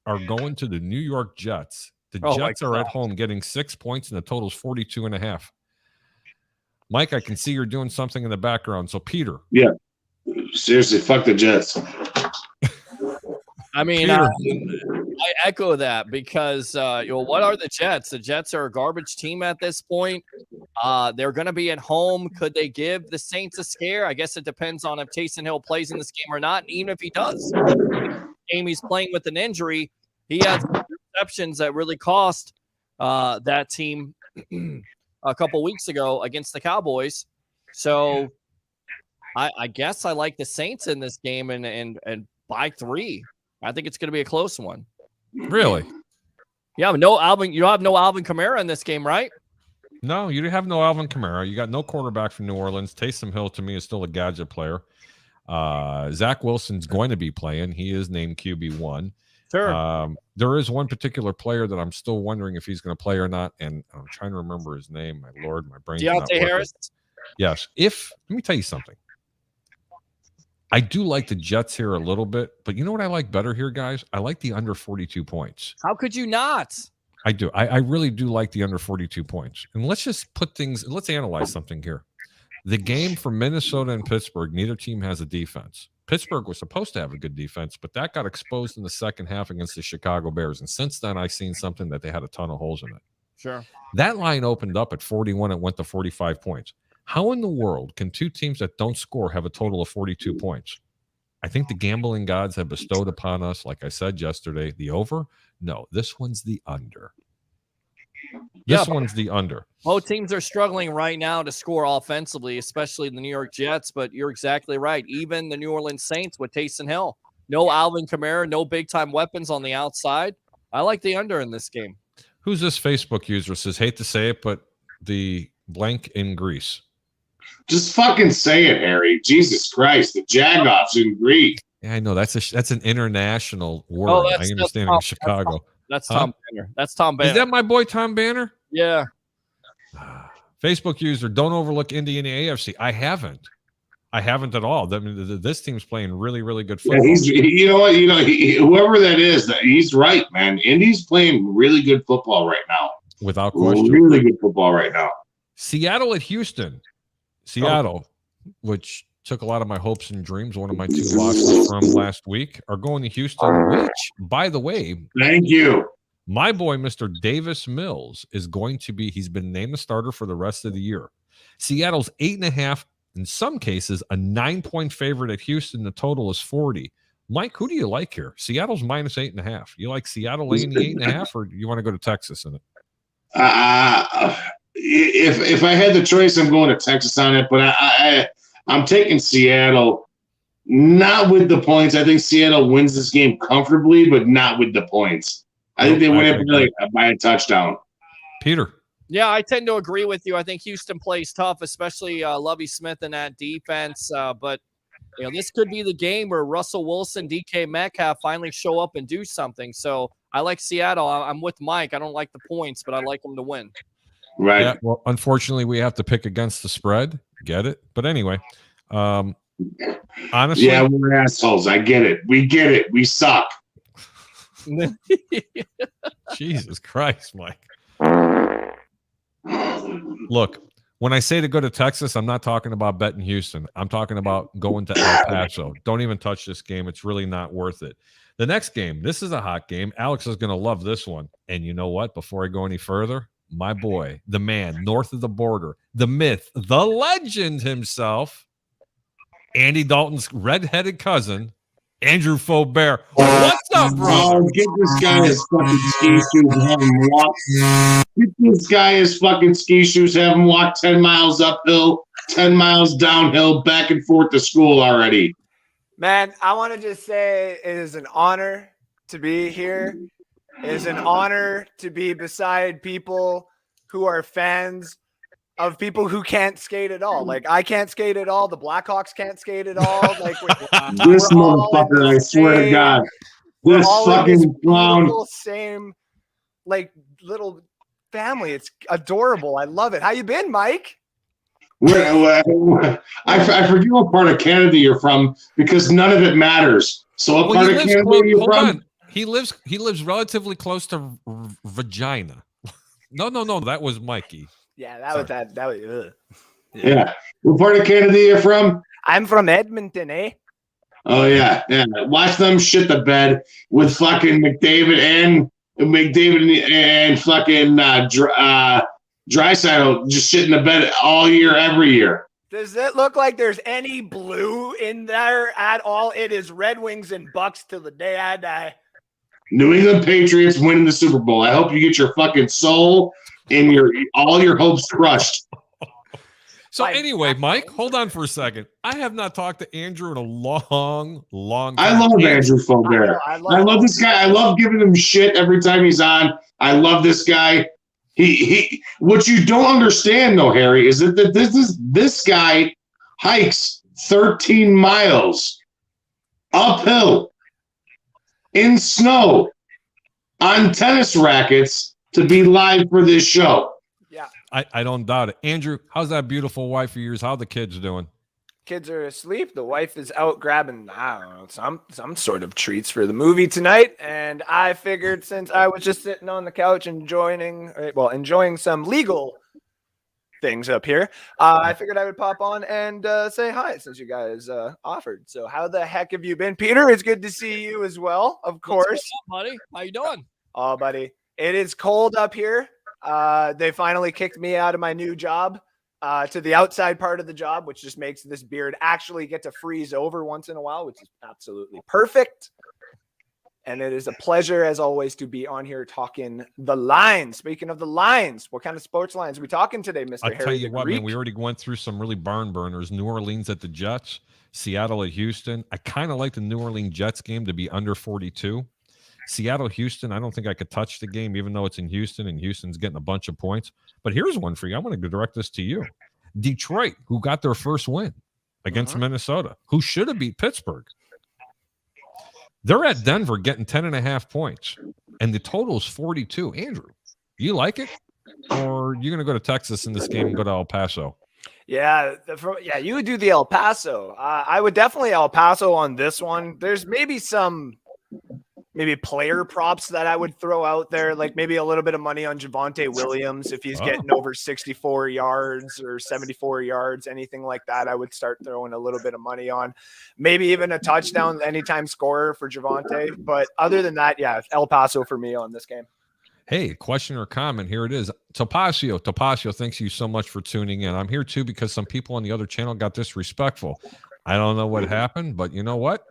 are going to the New York Jets. The Jets are at home getting 6 points, and the total's 42.5. Mike, I can see you're doing something in the background. So, Peter. Yeah. Seriously, fuck the Jets. I mean, I echo that, because what are the Jets? The Jets are a garbage team at this point. They're going to be at home. Could they give the Saints a scare? I guess it depends on if Taysom Hill plays in this game or not. And even if he does, game he's playing with an injury, he has interceptions that really cost that team a couple weeks ago against the Cowboys. So I guess I like the Saints in this game and by 3. I think it's going to be a close one. Really? Yeah, no Alvin. You don't have no Alvin Kamara in this game, right? No, you have no Alvin Kamara. You got no quarterback from New Orleans. Taysom Hill, to me, is still a gadget player. Zach Wilson's going to be playing. He is named QB1. Sure. There is one particular player that I'm still wondering if he's going to play or not, and I'm trying to remember his name. My Lord, my brain's not Deontay working. Harris? Yes. Let me tell you something. I do like the Jets here a little bit, but you know what I like better here, guys? I like the under 42 points. How could you not? I do. I really do like the under 42 points. And let's just let's analyze something here. The game for Minnesota and Pittsburgh, neither team has a defense. Pittsburgh was supposed to have a good defense, but that got exposed in the second half against the Chicago Bears. And since then, I've seen something that they had a ton of holes in it. Sure. That line opened up at 41. It went to 45 points. How in the world can two teams that don't score have a total of 42 points? I think the gambling gods have bestowed upon us, like I said yesterday, the over. No, this one's the under. This one's the under. Both teams are struggling right now to score offensively, especially the New York Jets, but you're exactly right. Even the New Orleans Saints with Taysom Hill. No Alvin Kamara, no big-time weapons on the outside. I like the under in this game. Who's this Facebook user? Says, hate to say it, but the blank in Greece. Just fucking say it, Harry. Jesus Christ, the Jagoffs in Greece. Yeah, I know. That's an international word. Oh, I understand in Chicago. That's Tom Banner. That's Tom Banner. Is that my boy Tom Banner? Yeah. Facebook user, don't overlook Indy in the AFC. I haven't at all. I mean, this team's playing really, really good football. Yeah, you know what? Whoever that is, he's right, man. Indy's playing really good football right now. Without question. Really good football right now. Seattle at Houston. Seattle, which took a lot of my hopes and dreams, one of my two losses from last week, are going to Houston, which, by the way, thank you. My boy, Mr. Davis Mills, is going to be, he's been named the starter for the rest of the year. Seattle's 8.5, in some cases, a 9-point favorite at Houston. The total is 40. Mike, who do you like here? Seattle's minus 8.5. You like Seattle laying the 8.5, or do you want to go to Texas in it? If I had the choice, I'm going to Texas on it, but I'm taking Seattle, not with the points. I think Seattle wins this game comfortably, but not with the points. I think they win it by a touchdown. Peter. Yeah, I tend to agree with you. I think Houston plays tough, especially Lovie Smith in that defense. But this could be the game where Russell Wilson, DK Metcalf finally show up and do something. So I like Seattle. I'm with Mike. I don't like the points, but I like them to win. Right. Yeah, well, unfortunately, we have to pick against the spread. Get it? But anyway, honestly, yeah, we're assholes. I get it. We get it. We suck. Jesus Christ, Mike. Look, when I say to go to Texas, I'm not talking about betting Houston. I'm talking about going to El Paso. Don't even touch this game. It's really not worth it. The next game, this is a hot game. Alex is going to love this one. And you know what? Before I go any further, my boy, the man north of the border, the myth, the legend himself, Andy Dalton's redheaded cousin, Andrew Faubert. What's up, bro? Oh, get this guy his fucking ski shoes and have him walk. Get this guy his fucking ski shoes, have him walk 10 miles uphill, 10 miles downhill, back and forth to school already. Man, I want to just say it is an honor to be here. It is an honor to be beside people who are fans of people who can't skate at all. Like, I can't skate at all. The Blackhawks can't skate at all. Like, this motherfucker, I swear to God. This fucking clown. Same, like, little family. It's adorable. I love it. How you been, Mike? I forget what part of Canada you're from because none of it matters. So what part of Canada are you from? On. He lives relatively close to Vagina. No, that was Mikey. Yeah, that was. Yeah. What part of Canada are you from? I'm from Edmonton, eh? Oh yeah. Watch them shit the bed with fucking McDavid and fucking Draisaitl just shit in the bed all year, every year. Does it look like there's any blue in there at all? It is Red Wings and Bucks till the day I die. New England Patriots winning the Super Bowl. I hope you get your fucking soul and all your hopes crushed. So anyway, Mike, hold on for a second. I have not talked to Andrew in a long time. I love Andrew Faubert. I love this guy. I love giving him shit every time he's on. I love this guy. He what you don't understand though, Harry, is that this guy hikes 13 miles uphill in snow on tennis rackets to be live for this show. Yeah. I don't doubt it. Andrew, how's that beautiful wife of yours? How the kids doing? Kids are asleep. The wife is out grabbing, I don't know, some sort of treats for the movie tonight. And I figured since I was just sitting on the couch enjoying some legal things up here, I figured I would pop on and say hi since you guys offered. So how the heck have you been, Peter? It's good to see you as well, of course. What's up, buddy? How you doing? Oh, buddy, it is cold up here. They finally kicked me out of my new job to the outside part of the job, which just makes this beard actually get to freeze over once in a while, which is absolutely perfect. And it is a pleasure, as always, to be on here talking the lines. Speaking of the lines, what kind of sports lines are we talking today, Mr. I'll Harry? tell you what, Greek? man, we already went through some really barn burners. New Orleans at the Jets, Seattle at Houston. I kind of like the New Orleans Jets game to be under 42. Seattle, Houston, I don't think I could touch the game, even though it's in Houston, and Houston's getting a bunch of points. But here's one for you. I'm going to direct this to you. Detroit, who got their first win against Minnesota, who should have beat Pittsburgh. They're at Denver getting 10.5 points, and the total is 42. Andrew, you like it? Or are you going to go to Texas in this game and go to El Paso? Yeah, you would do the El Paso. I would definitely El Paso on this one. There's maybe some player props that I would throw out there, like maybe a little bit of money on Javonte Williams if he's getting over 64 yards or 74 yards, anything like that. I would start throwing a little bit of money on, maybe even a touchdown anytime scorer for Javonte. But other than that, yeah, El Paso for me on this game. Hey, question or comment, here it is. Topacio, thanks you so much for tuning in. I'm here too because some people on the other channel got disrespectful. I don't know what happened, but you know what?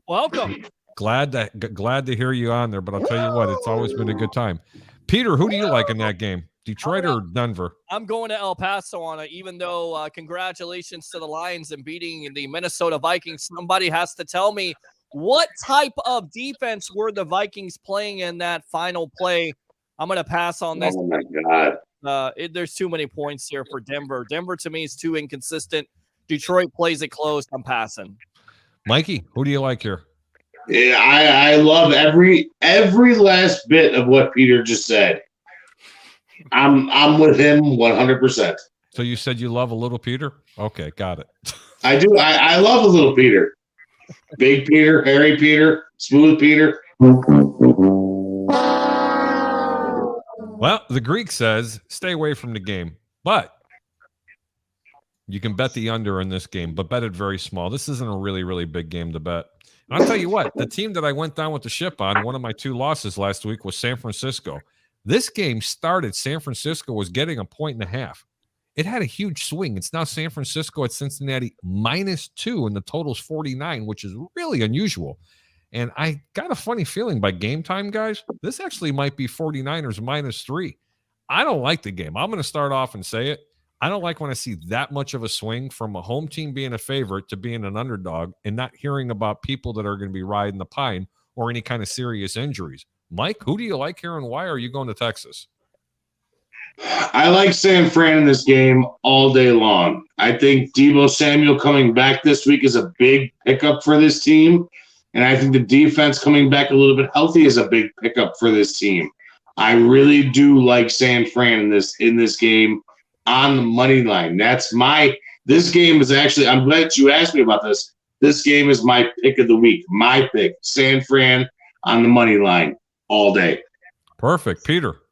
Welcome. Glad to hear you on there, but I'll tell you what, it's always been a good time. Peter, who do you like in that game? Detroit or Denver? I'm going to El Paso on it, even though congratulations to the Lions and beating the Minnesota Vikings. Somebody has to tell me what type of defense were the Vikings playing in that final play. I'm going to pass on this. Oh, my God. There's too many points here for Denver. Denver, to me, is too inconsistent. Detroit plays it close. I'm passing. Mikey, who do you like here? Yeah, I love every last bit of what Peter just said. I'm with him 100%. So you said you love a little Peter? Okay, got it. I do. I love a little Peter. Big Peter, hairy Peter, smooth Peter. Well, the Greek says stay away from the game, but you can bet the under in this game, but bet it very small. This isn't a really, really big game to bet. And I'll tell you what, the team that I went down with the ship on, one of my 2 losses last week was San Francisco. This game started, San Francisco was getting 1.5. It had a huge swing. It's now San Francisco at Cincinnati -2, and the total's 49, which is really unusual. And I got a funny feeling by game time, guys, this actually might be 49ers -3. I don't like the game. I'm going to start off and say it. I don't like when I see that much of a swing from a home team being a favorite to being an underdog and not hearing about people that are going to be riding the pine or any kind of serious injuries. Mike, who do you like here and why are you going to Texas? I like San Fran in this game all day long. I think Deebo Samuel coming back this week is a big pickup for this team. And I think the defense coming back a little bit healthy is a big pickup for this team. I really do like San Fran in this game on the money line. This game is actually, I'm glad you asked me about this. This game is my pick of the week. My pick, San Fran on the money line all day. Perfect. Peter.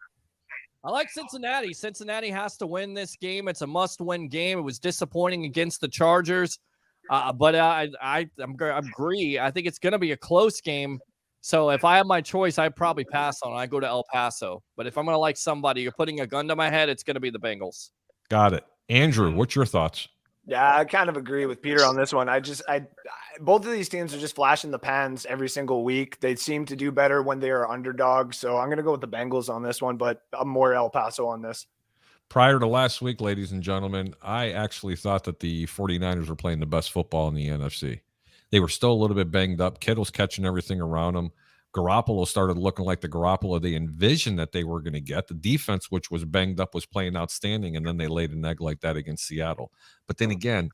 I like Cincinnati. Cincinnati has to win this game. It's a must-win game. It was disappointing against the Chargers, but I agree. I think it's going to be a close game. So if I have my choice, I'd probably pass on it. I go to El Paso. But if I'm going to like somebody, you're putting a gun to my head, it's going to be the Bengals. Got it. Andrew, what's your thoughts? Yeah, I kind of agree with Peter on this one. Both of these teams are just flashing the pans every single week. They seem to do better when they are underdogs. So I'm going to go with the Bengals on this one, but I'm more El Paso on this. Prior to last week, ladies and gentlemen, I actually thought that the 49ers were playing the best football in the NFC. They were still a little bit banged up. Kittle's catching everything around them. Garoppolo started looking like the Garoppolo they envisioned that they were going to get. The defense, which was banged up, was playing outstanding, and then they laid an egg like that against Seattle. But then again,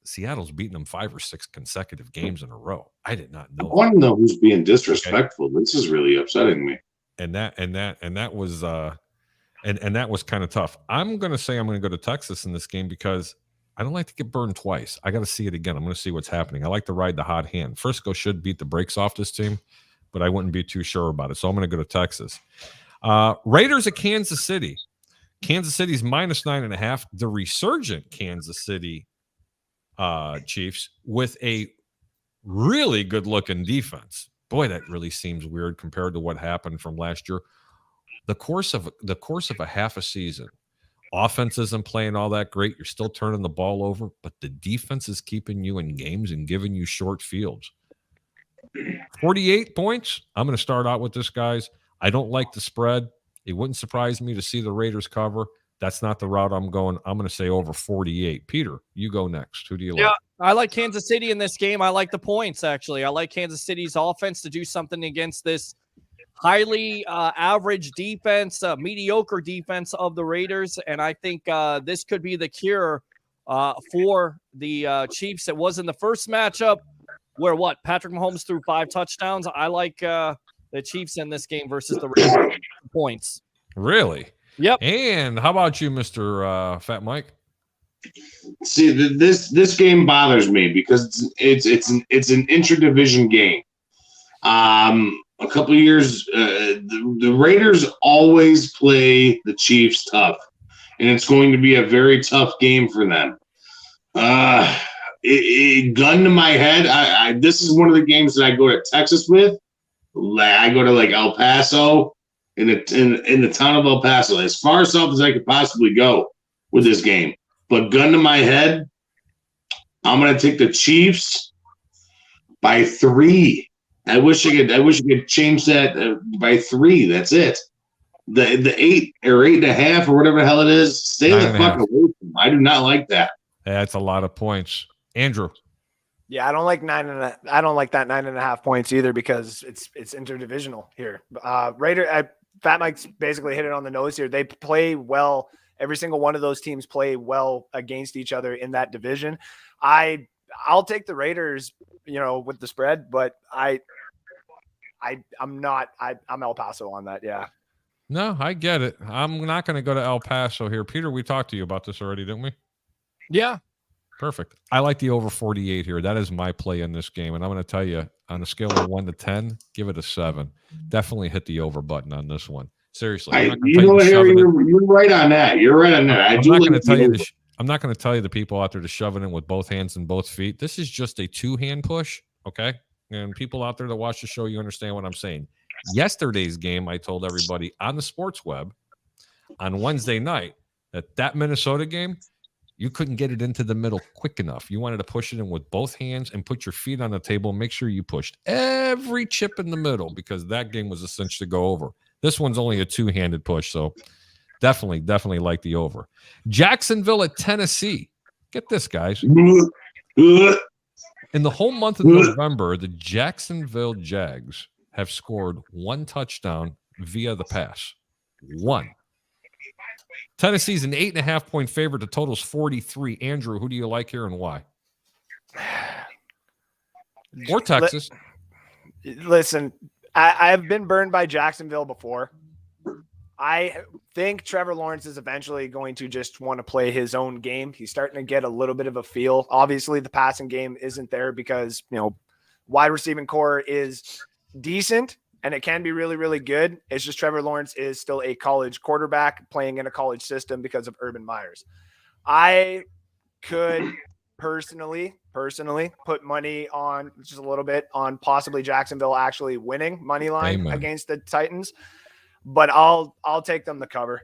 Seattle's beaten them 5 or 6 consecutive games in a row. I did not know. I want to know who's being disrespectful. Okay. This is really upsetting me. And that was that was kind of tough. I'm going to say I'm going to go to Texas in this game because I don't like to get burned twice. I got to see it again. I'm going to see what's happening. I like to ride the hot hand. Frisco should beat the brakes off this team, but I wouldn't be too sure about it. So I'm going to go to Texas. Raiders at Kansas City. Kansas City's -9.5. The resurgent Kansas City Chiefs with a really good-looking defense. Boy, that really seems weird compared to what happened from last year. The course of a half a season, offense isn't playing all that great. You're still turning the ball over, but the defense is keeping you in games and giving you short fields. 48 points. I'm going to start out with this, guys. I don't like the spread. It wouldn't surprise me to see the Raiders cover. That's not the route I'm going. I'm going to say over 48. Peter, you go next. Who do you like? Yeah, I like Kansas City in this game. I like the points, actually. I like Kansas City's offense to do something against this highly average defense, mediocre defense of the Raiders. And I think this could be the cure for the Chiefs. It was in the first matchup where Patrick Mahomes threw 5 touchdowns. I like the Chiefs in this game versus the Raiders points. Really? Yep. And how about you, Mr. Fat Mike? See, this game bothers me because it's an interdivision game. A couple of years, the Raiders always play the Chiefs tough, and it's going to be a very tough game for them. Gun to my head, this is one of the games that I go to Texas with. I go to like El Paso, in the town of El Paso, as far south as I could possibly go with this game. But gun to my head, I'm going to take the Chiefs by 3. I wish I could change that by 3. That's it. The 8 or 8.5 or whatever the hell it is. Stay the fuck away from them. I do not like that. That's a lot of points, Andrew. Yeah, I don't like 9.5. I don't like that 9.5 points either because it's interdivisional here. Fat Mike's basically hit it on the nose here. They play well. Every single one of those teams play well against each other in that division. I'll take the Raiders, with the spread, but I'm El Paso on that. Yeah. No, I get it. I'm not going to go to El Paso here. Peter, we talked to you about this already, didn't we? Yeah. Perfect. I like the over 48 here. That is my play in this game. And I'm going to tell you, on a scale of 1 to 10, give it a 7. Definitely hit the over button on this one. Seriously. You're right on that. You're right on that. I'm not going to tell you I'm not going to tell you the people out there to shove it in with both hands and both feet. This is just a 2-hand push, okay? And people out there that watch the show, you understand what I'm saying. Yesterday's game, I told everybody on the sports web on Wednesday night that Minnesota game, you couldn't get it into the middle quick enough. You wanted to push it in with both hands and put your feet on the table and make sure you pushed every chip in the middle because that game was essentially go over. This one's only a 2-handed push, so definitely like the over. Jacksonville at Tennessee. Get this, guys. In the whole month of November, the Jacksonville Jags have scored 1 touchdown via the pass. 1. Tennessee's an 8.5-point favorite. The total's 43. Andrew, who do you like here and why? Or Texas. Listen, I've been burned by Jacksonville before. I think Trevor Lawrence is eventually going to just want to play his own game. He's starting to get a little bit of a feel. Obviously, the passing game isn't there because, wide receiving core is decent and it can be really, really good. It's just Trevor Lawrence is still a college quarterback playing in a college system because of Urban Meyers. I could personally put money on just a little bit on possibly Jacksonville actually winning money line against the Titans. But I'll take them to cover.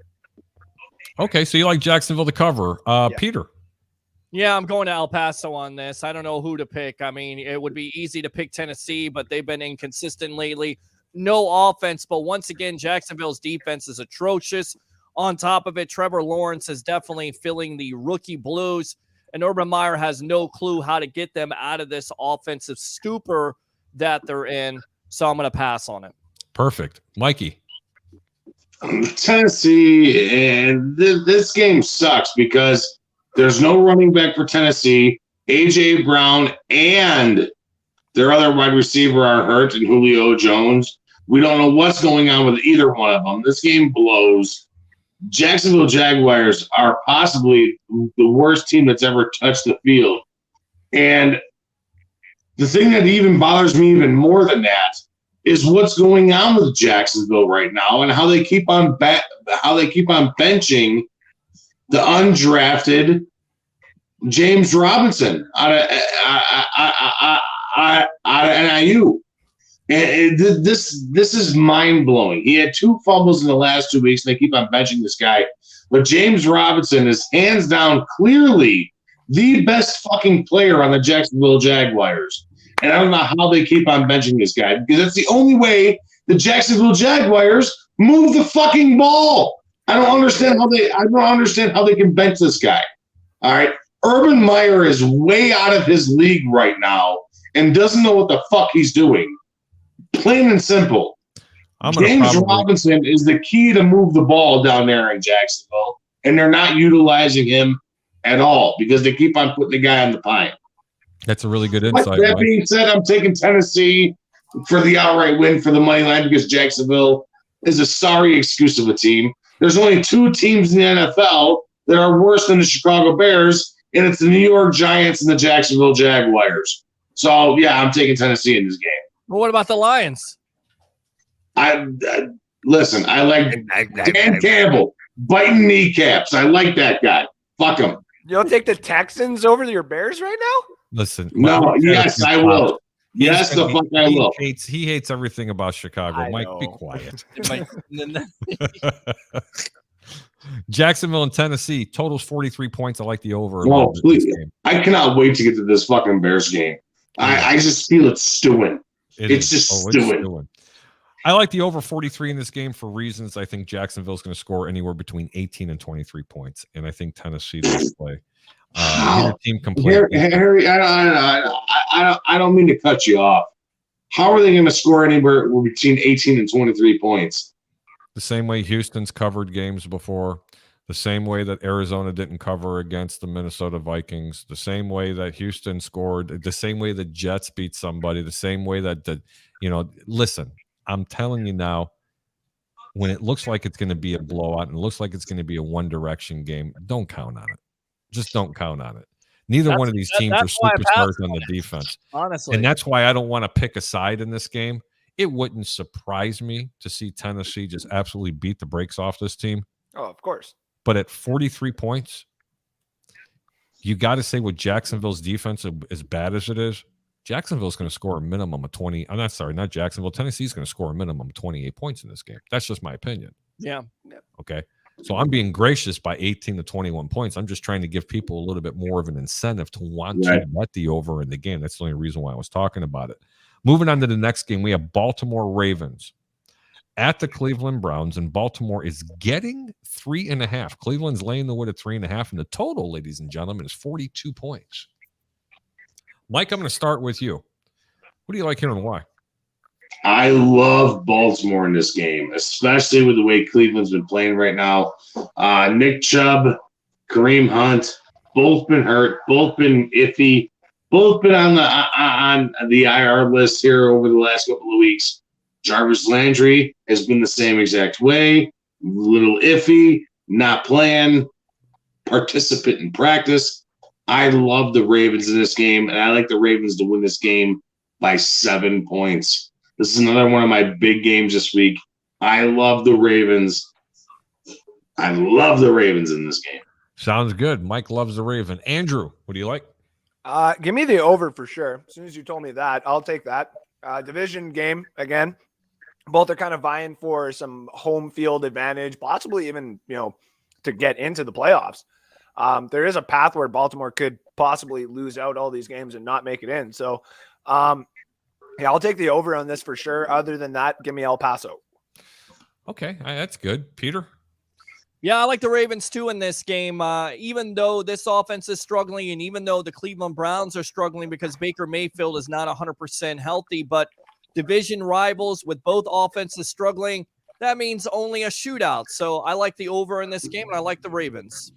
Okay, so you like Jacksonville to cover. Yeah. Peter. Yeah, I'm going to El Paso on this. I don't know who to pick. I mean, it would be easy to pick Tennessee, but they've been inconsistent lately. No offense, but once again, Jacksonville's defense is atrocious. On top of it, Trevor Lawrence is definitely feeling the rookie blues, and Urban Meyer has no clue how to get them out of this offensive stupor that they're in. So I'm going to pass on it. Perfect. Mikey. Tennessee, and this game sucks because there's no running back for Tennessee. A.J. Brown and their other wide receiver are hurt, and Julio Jones. We don't know what's going on with either one of them. This game blows. Jacksonville Jaguars are possibly the worst team that's ever touched the field. And the thing that even bothers me even more than that is what's going on with Jacksonville right now and how they keep on benching the undrafted James Robinson out of NIU. And this is mind-blowing. He had 2 fumbles in the last 2 weeks, and they keep on benching this guy. But James Robinson is hands down clearly the best fucking player on the Jacksonville Jaguars. And I don't know how they keep on benching this guy, because that's the only way the Jacksonville Jaguars move the fucking ball. I don't understand how they can bench this guy. All right. Urban Meyer is way out of his league right now and doesn't know what the fuck he's doing. Plain and simple. James Robinson is the key to move the ball down there in Jacksonville, and they're not utilizing him at all because they keep on putting the guy on the pine. That's a really good insight. That being said, I'm taking Tennessee for the outright win for the money line because Jacksonville is a sorry excuse of a team. There's only 2 teams in the NFL that are worse than the Chicago Bears, and it's the New York Giants and the Jacksonville Jaguars. So, yeah, I'm taking Tennessee in this game. Well, what about the Lions? Listen, I like Dan Campbell biting kneecaps. I like that guy. Fuck him. You'll take the Texans over your Bears right now? Listen. No, yes, I will. Yes, the fuck I will. He hates everything about Chicago. Mike, be quiet. Jacksonville and Tennessee, totals 43 points. I like the over. Oh, please. I cannot wait to get to this fucking Bears game. I just feel it's stewing. It's just stewing. I like the over 43 in this game for reasons. I think Jacksonville's going to score anywhere between 18 and 23 points, and I think Tennessee does play. Team Harry, I don't mean to cut you off. How are they going to score anywhere between 18 and 23 points? The same way Houston's covered games before, the same way that Arizona didn't cover against the Minnesota Vikings, the same way that Houston scored, the same way the Jets beat somebody, the same way that listen, I'm telling you now, when it looks like it's going to be a blowout and it looks like it's going to be a one-direction game, don't count on it. Just don't count on it. Neither one of these teams are superstars on the defense. Honestly. And that's why I don't want to pick a side in this game. It wouldn't surprise me to see Tennessee just absolutely beat the brakes off this team. Oh, of course. But at 43 points, you got to say with Jacksonville's defense, as bad as it is, Jacksonville's going to score a minimum of 20. I'm not sorry, not Jacksonville. Tennessee's going to score a minimum of 28 points in this game. That's just my opinion. Yeah. Okay. So I'm being gracious by 18 to 21 points. I'm just trying to give people a little bit more of an incentive to want to bet the over in the game. That's the only reason why I was talking about it. Moving on to the next game, we have Baltimore Ravens at the Cleveland Browns, and Baltimore is getting 3.5. Cleveland's laying the wood at 3.5, and the total, ladies and gentlemen, is 42 points. Mike, I'm going to start with you. What do you like here and why? I love Baltimore in this game, especially with the way Cleveland's been playing right now. Nick Chubb, Kareem Hunt, both been hurt, both been iffy, both been on the IR list here over the last couple of weeks. Jarvis Landry has been the same exact way, little iffy, not playing, participant in practice. I love the Ravens in this game, and I like the Ravens to win this game by 7 points. This is another one of my big games this week. I love the Ravens. I love the Ravens in this game. Sounds good. Mike loves the Raven. Andrew, what do you like? Give me the over for sure. As soon as you told me that, I'll take that. Division game again. Both are kind of vying for some home field advantage, possibly even, to get into the playoffs. There is a path where Baltimore could possibly lose out all these games and not make it in. So, yeah, I'll take the over on this for sure. Other than that, give me El Paso. Okay, that's good. Peter? Yeah, I like the Ravens too in this game. Even though this offense is struggling, and even though the Cleveland Browns are struggling because Baker Mayfield is not 100% healthy, but division rivals with both offenses struggling, that means only a shootout. So I like the over in this game, and I like the Ravens.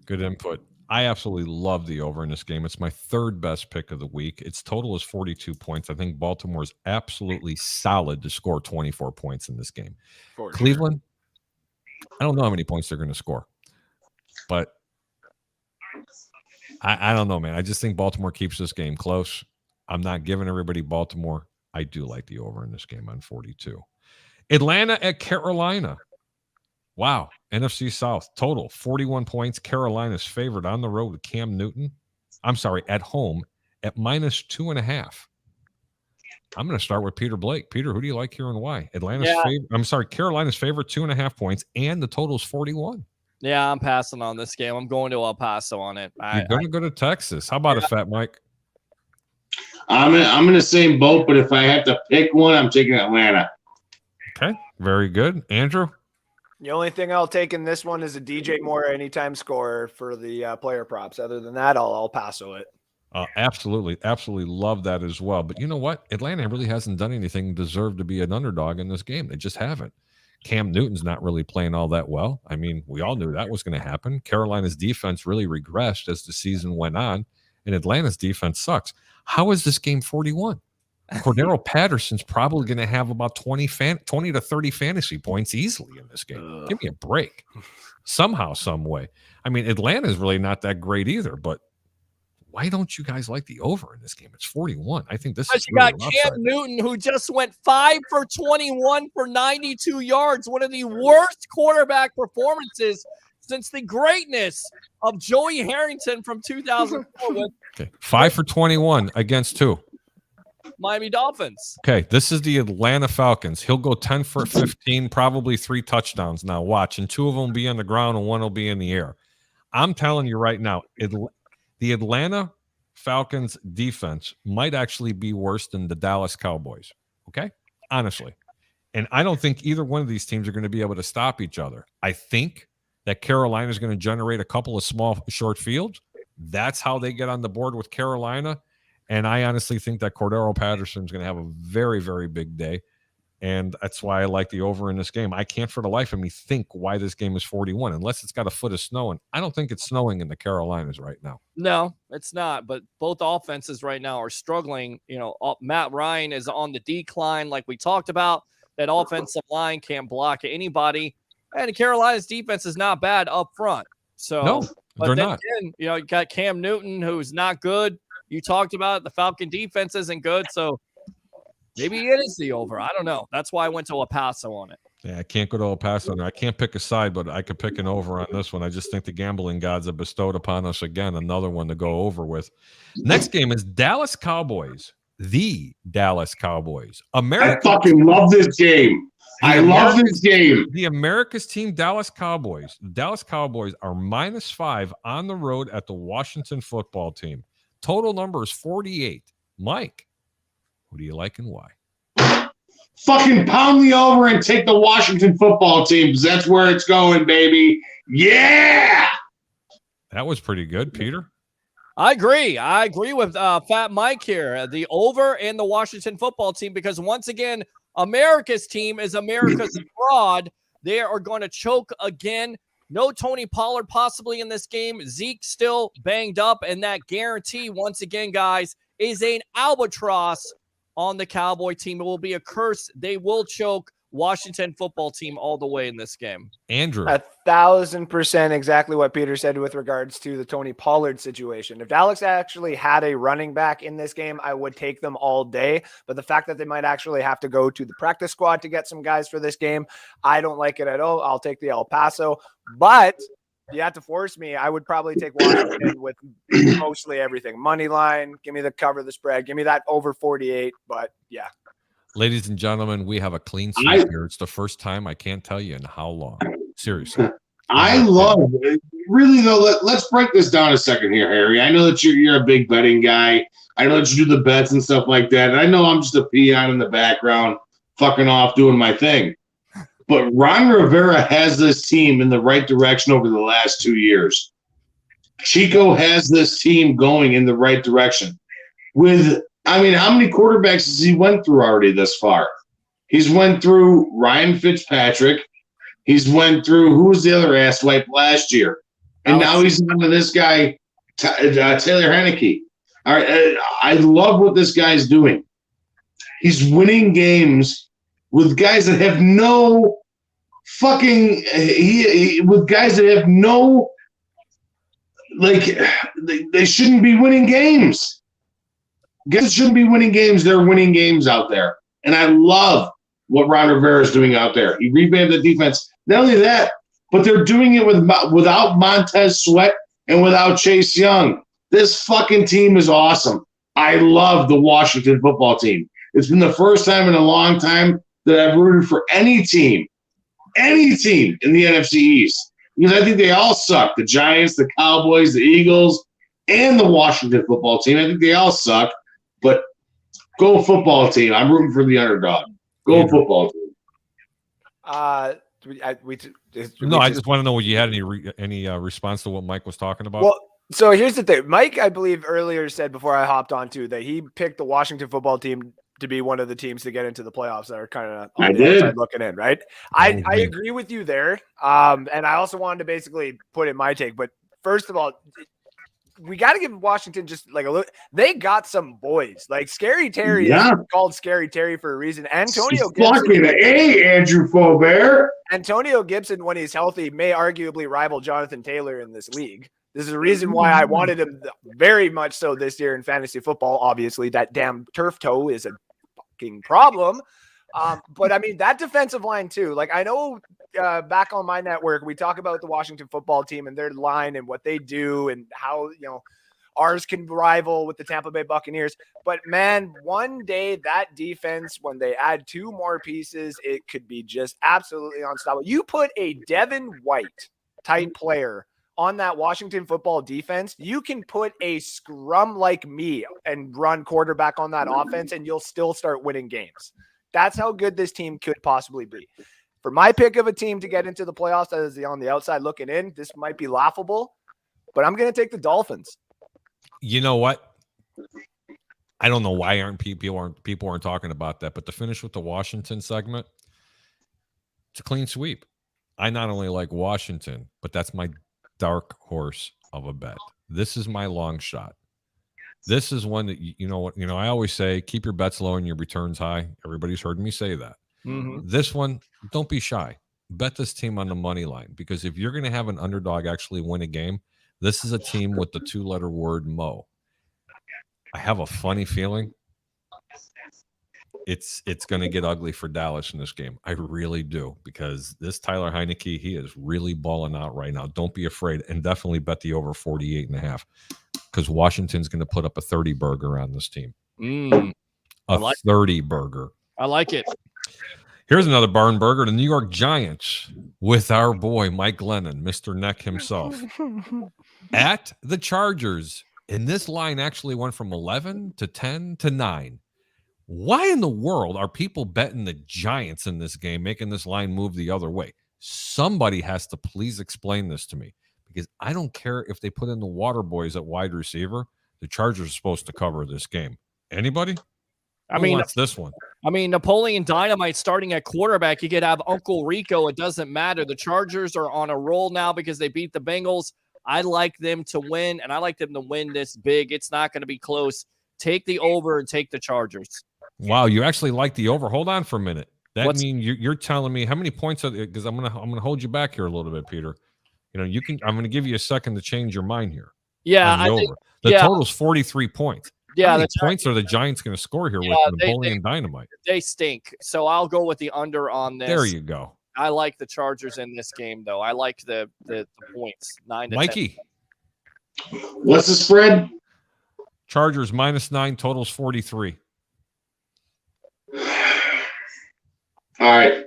Good input. I absolutely love the over in this game. It's my third best pick of the week. Its total is 42 points. I think Baltimore is absolutely solid to score 24 points in this game. For Cleveland, I don't know how many points they're going to score, but I don't know, man. I just think Baltimore keeps this game close. I'm not giving everybody Baltimore. I do like the over in this game on 42. Atlanta at Carolina. Wow. NFC South total 41 points. Carolina's favored on the road with Cam Newton. I'm sorry, at home at -2.5. I'm going to start with Peter Blake. Peter, who do you like here and why? Carolina's favorite 2.5 points, and the total is 41. Yeah, I'm passing on this game. I'm going to El Paso on it. You're going to go to Texas. How about a Fat Mike? I'm in the same boat, but if I have to pick one, I'm taking Atlanta. Okay, very good. Andrew? The only thing I'll take in this one is a DJ Moore anytime scorer for the player props. Other than that, I'll El Paso it. Absolutely love that as well. But you know what? Atlanta really hasn't done anything deserved to be an underdog in this game. They just haven't. Cam Newton's not really playing all that well. I mean, we all knew that was going to happen. Carolina's defense really regressed as the season went on, and Atlanta's defense sucks. How is this game 41? Cordero Patterson's probably going to have about 20 to 30 fantasy points easily in this game. Give me a break. Somehow, some way. I mean, Atlanta's really not that great either, but why don't you guys like the over in this game? It's 41. I think this is you got Cam Newton, who just went 5 for 21 for 92 yards. One of the worst quarterback performances since the greatness of Joey Harrington from 2004. Okay, 5 for 21 against who? Miami Dolphins. Okay, this is the Atlanta Falcons. He'll go 10 for 15, probably 3 touchdowns. Now watch, and 2 of them will be on the ground and 1 will be in the air. I'm telling you right now, the Atlanta Falcons defense might actually be worse than the Dallas Cowboys. Okay? Honestly. And I don't think either one of these teams are going to be able to stop each other. I think that Carolina is going to generate a couple of small, short fields. That's how they get on the board with Carolina. And I honestly think that Cordero Patterson is going to have a very, very big day. And that's why I like the over in this game. I can't for the life of me think why this game is 41, unless it's got a foot of snow. And I don't think it's snowing in the Carolinas right now. No, it's not. But both offenses right now are struggling. You know, Matt Ryan is on the decline, like we talked about. That offensive line can't block anybody. And Carolina's defense is not bad up front. So, no, they're not. Again, you know, you got Cam Newton, who's not good. You talked about it. The Falcon defense isn't good. So, maybe it is the over. I don't know. That's why I went to El Paso on it. Yeah, I can't go to El Paso. I can't pick a side, but I could pick an over on this one. I just think the gambling gods have bestowed upon us again another one to go over with. Next game is Dallas Cowboys. The Dallas Cowboys. I fucking love this game. I love this game. The America's team, Dallas Cowboys. The Dallas Cowboys are -5 on the road at the Washington football team. Total number is 48. Mike, who do you like and why? Fucking pound the over and take the Washington football team, because that's where it's going, baby. Yeah! That was pretty good, Peter. I agree. I agree with Fat Mike here. The over and the Washington football team, because once again, America's team is America's fraud. They are going to choke again. No Tony Pollard possibly in this game. Zeke still banged up, and that guarantee, once again, guys, is an albatross on the Cowboy team. It will be a curse. They will choke Washington football team all the way in this game. Andrew. 1,000% exactly what Peter said with regards to the Tony Pollard situation. If Dallas actually had a running back in this game, I would take them all day. But the fact that they might actually have to go to the practice squad to get some guys for this game, I don't like it at all. I'll take the El Paso. But if you have to force me, I would probably take Washington with mostly everything. Money line, give me the cover, the spread, give me that over 48. But yeah. Ladies and gentlemen, we have a clean sweep here. It's the first time, I can't tell you in how long. Seriously. I love it. Really, though, let's break this down a second here, Harry. I know that you're a big betting guy. I know that you do the bets and stuff like that. And I know I'm just a peon in the background, fucking off, doing my thing. But Ron Rivera has this team in the right direction over the last 2 years. Chico has this team going in the right direction. How many quarterbacks has he went through already this far? He's went through Ryan Fitzpatrick. He's went through, who was the other asswipe last year? And now he's on to this guy, Taylor Heineke. All right, I love what this guy's doing. He's winning games with guys that have no fucking with guys that have no, like, they shouldn't be winning games. Guys shouldn't be winning games. They're winning games out there. And I love what Ron Rivera is doing out there. He revamped the defense. Not only that, but they're doing it without Montez Sweat and without Chase Young. This fucking team is awesome. I love the Washington football team. It's been the first time in a long time that I've rooted for any team in the NFC East. Because I think they all suck. The Giants, the Cowboys, the Eagles, and the Washington football team. I think they all suck. But go football team. I'm rooting for the underdog. Go football team. I just want to know, you had any response to what Mike was talking about? Well, so here's the thing. Mike, I believe, earlier said before I hopped on too that he picked the Washington football team to be one of the teams to get into the playoffs that are kind of on the outside looking in, right? I agree with you there. And I also wanted to basically put in my take. But first of all, we got to give Washington just like a little. They got some boys. Like Scary Terry is called Scary Terry for a reason. Antonio Gibson. Andrew Faubert. Antonio Gibson, when he's healthy, may arguably rival Jonathan Taylor in this league. This is the reason why I wanted him very much so this year in fantasy football. Obviously, that damn turf toe is a fucking problem. But I mean, that defensive line too. Like, I know back on my network, we talk about the Washington football team and their line and what they do and how, ours can rival with the Tampa Bay Buccaneers. But man, one day that defense, when they add two more pieces, it could be just absolutely unstoppable. You put a Devin White type player on that Washington football defense, you can put a scrum like me and run quarterback on that offense, and you'll still start winning games. That's how good this team could possibly be. For my pick of a team to get into the playoffs that is on the outside looking in, this might be laughable, but I'm going to take the Dolphins. You know what? I don't know why people aren't talking about that, but to finish with the Washington segment, it's a clean sweep. I not only like Washington, but that's my dark horse of a bet. This is my long shot. This is one that I always say, keep your bets low and your returns high. Everybody's heard me say that. Mm-hmm. This one, don't be shy. Bet this team on the money line, because if you're going to have an underdog actually win a game, this is a team with the two-letter word Mo. I have a funny feeling it's going to get ugly for Dallas in this game. I really do, because this Tyler Heineke, he is really balling out right now. Don't be afraid, and definitely bet the over 48.5, because Washington's going to put up a 30 burger on this team. A 30 burger. I like it. Here's another barn burger. The New York Giants with our boy Mike Glennon, Mr. Neck himself, at the Chargers. And this line actually went from 11 to 10 to 9. Why in the world are people betting the Giants in this game, making this line move the other way? Somebody has to please explain this to me, because I don't care if they put in the water boys at wide receiver. The Chargers are supposed to cover this game. Anybody? Who wants this one? I mean, Napoleon Dynamite starting at quarterback. You could have Uncle Rico. It doesn't matter. The Chargers are on a roll now because they beat the Bengals. I like them to win, and I like them to win this big. It's not going to be close. Take the over and take the Chargers. Wow, you actually like the over? Hold on for a minute. You're telling me how many points are there? Because I'm gonna hold you back here a little bit, Peter. I'm going to give you a second to change your mind here. Yeah, the total's 43 points. Yeah, how many points are the Giants going to score here with Napoleon Dynamite? They stink. So I'll go with the under on this. There you go. I like the Chargers in this game, though. I like the points, 9 to Mikey. 10. What's the spread? Chargers -9, totals 43. All right.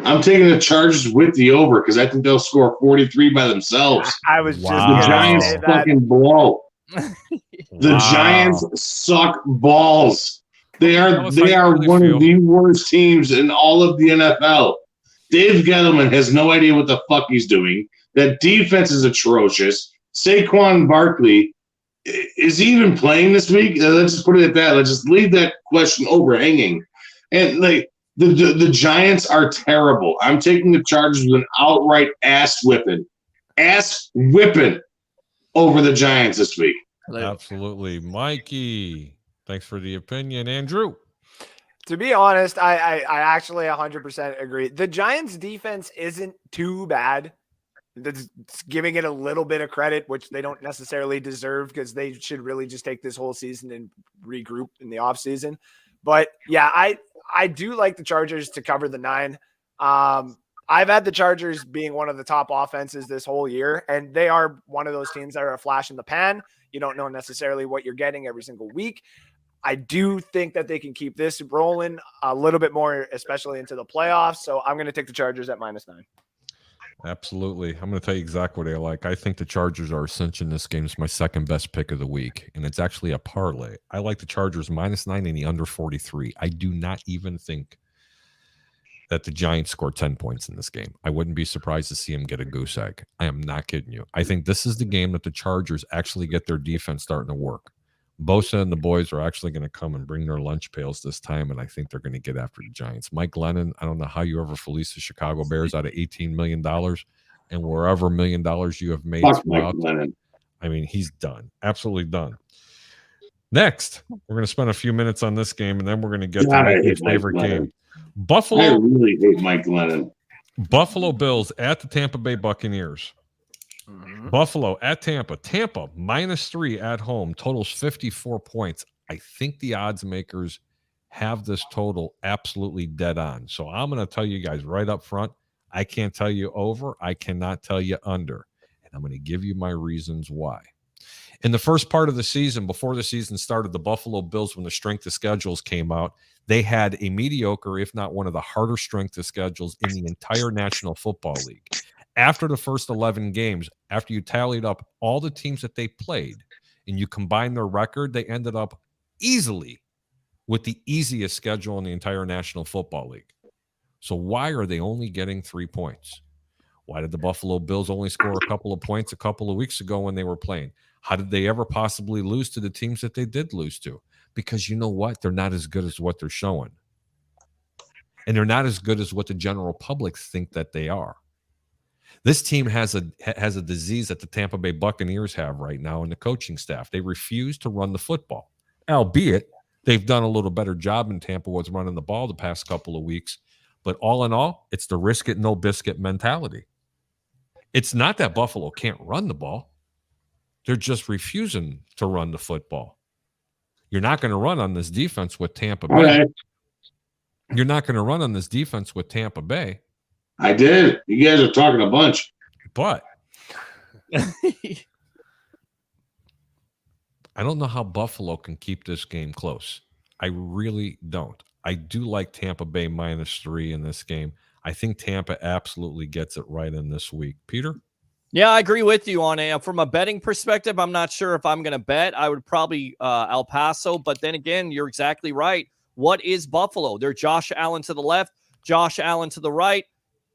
I'm taking the Chargers with the over, because I think they'll score 43 by themselves. I was just the Giants fucking blow. The Giants suck balls. They are one of the worst teams in all of the NFL. Dave Gettleman has no idea what the fuck he's doing. That defense is atrocious. Saquon Barkley, is he even playing this week? Let's just put it at that. Let's just leave that question overhanging. And the Giants are terrible. I'm taking the Chargers with an outright ass whipping. ass whipping over the Giants this week. Absolutely. Mikey, thanks for the opinion. Andrew. To be honest, I actually 100% agree. The Giants defense isn't too bad. That's giving it a little bit of credit, which they don't necessarily deserve because they should really just take this whole season and regroup in the offseason. But yeah, I do like the Chargers to cover the 9. I've had the Chargers being one of the top offenses this whole year, and they are one of those teams that are a flash in the pan. You don't know necessarily what you're getting every single week. I do think that they can keep this rolling a little bit more, especially into the playoffs. So I'm going to take the Chargers at -9. Absolutely. I'm going to tell you exactly what I like. I think the Chargers are cinching this game. It's my second best pick of the week, and it's actually a parlay. I like the Chargers -9 and the under 43. I do not even think that the Giants score 10 points in this game. I wouldn't be surprised to see them get a goose egg. I am not kidding you. I think this is the game that the Chargers actually get their defense starting to work. Bosa and the boys are actually going to come and bring their lunch pails this time, and I think they're going to get after the Giants. Mike Glennon, I don't know how you ever fleece the Chicago Bears out of $18 million, and wherever $1 million you have made. Mike Glennon. I mean, he's done. Absolutely done. Next, we're going to spend a few minutes on this game, and then we're going to get to my favorite game. I really hate Mike Glennon. Buffalo Bills at the Tampa Bay Buccaneers. Mm-hmm. Buffalo at Tampa. Tampa -3 at home. Totals 54 points. I think the odds makers have this total absolutely dead on. So I'm going to tell you guys right up front, I can't tell you over. I cannot tell you under. And I'm going to give you my reasons why. In the first part of the season, before the season started, the Buffalo Bills, when the strength of schedules came out, they had a mediocre, if not one of the harder strength of schedules in the entire National Football League. After the first 11 games, after you tallied up all the teams that they played and you combine their record, they ended up easily with the easiest schedule in the entire National Football League. So why are they only getting 3 points? Why did the Buffalo Bills only score a couple of points a couple of weeks ago when they were playing? How did they ever possibly lose to the teams that they did lose to? Because you know what? They're not as good as what they're showing. And they're not as good as what the general public think that they are. This team has a disease that the Tampa Bay Buccaneers have right now in the coaching staff. They refuse to run the football, albeit they've done a little better job in Tampa with running the ball the past couple of weeks. But all in all, it's the risk it, no biscuit mentality. It's not that Buffalo can't run the ball. They're just refusing to run the football. You're not going to run on this defense with Tampa Bay. Right. You're not going to run on this defense with Tampa Bay. I did. You guys are talking a bunch. But I don't know how Buffalo can keep this game close. I really don't. I do like Tampa Bay -3 in this game. I think Tampa absolutely gets it right in this week. Peter? Yeah, I agree with you on it. From a betting perspective, I'm not sure if I'm going to bet. I would probably El Paso, but then again, you're exactly right. What is Buffalo? They're Josh Allen to the left, Josh Allen to the right,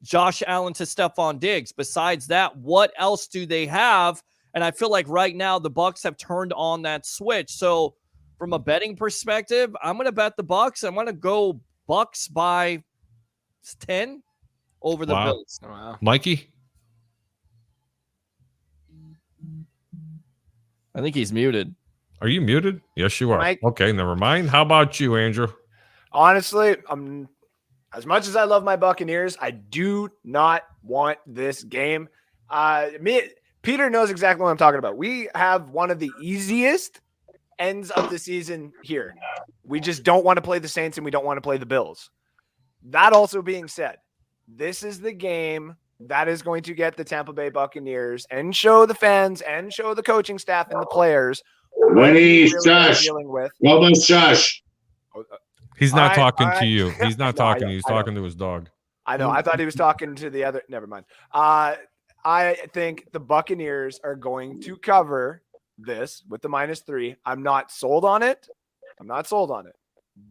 Josh Allen to Stephon Diggs. Besides that, what else do they have? And I feel like right now the Bucs have turned on that switch. So from a betting perspective, I'm going to bet the Bucs. I'm going to go Bucs by 10 over the Bills. Wow. Mikey? I think he's muted. Are you muted? Yes, you are. Mike? Okay, never mind. How about you, Andrew? Honestly, as much as I love my Buccaneers, I do not want this game. Peter knows exactly what I'm talking about. We have one of the easiest ends of the season here. We just don't want to play the Saints and we don't want to play the Bills. That also being said, this is the game that is going to get the Tampa Bay Buccaneers and show the fans and show the coaching staff and the players what Winnie, we really are shush. dealing with. Almost shush. He's not All right, talking all to right. you. He's not No, I talking to know, you. He's I know. talking to his dog. I know. I thought he was talking to the other. Never mind. I think the Buccaneers are going to cover this with the -3. I'm not sold on it.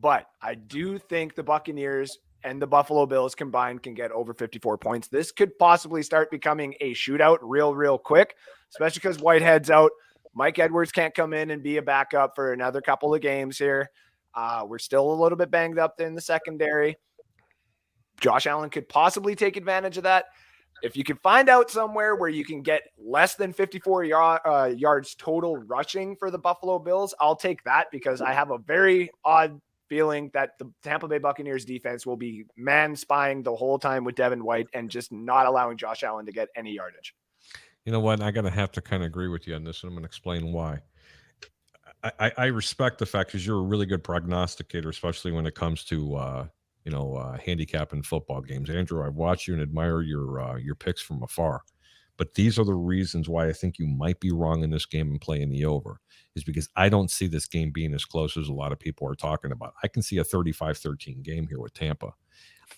But I do think the Buccaneers and the Buffalo Bills combined can get over 54 points. This could possibly start becoming a shootout real quick, especially because Whitehead's out. Mike Edwards can't come in and be a backup for another couple of games here. We're still a little bit banged up in the secondary. Josh Allen could possibly take advantage of that. If you can find out somewhere where you can get less than 54 yards total rushing for the Buffalo Bills, I'll take that, because I have a very odd feeling that the Tampa Bay Buccaneers defense will be man spying the whole time with Devin White and just not allowing Josh Allen to get any yardage. You know what? I'm going to have to kind of agree with you on this, and I'm going to explain why. I respect the fact because you're a really good prognosticator, especially when it comes to handicapping football games. Andrew, I've watched you and admire your picks from afar. But these are the reasons why I think you might be wrong in this game and playing the over, is because I don't see this game being as close as a lot of people are talking about. I can see a 35-13 game here with Tampa.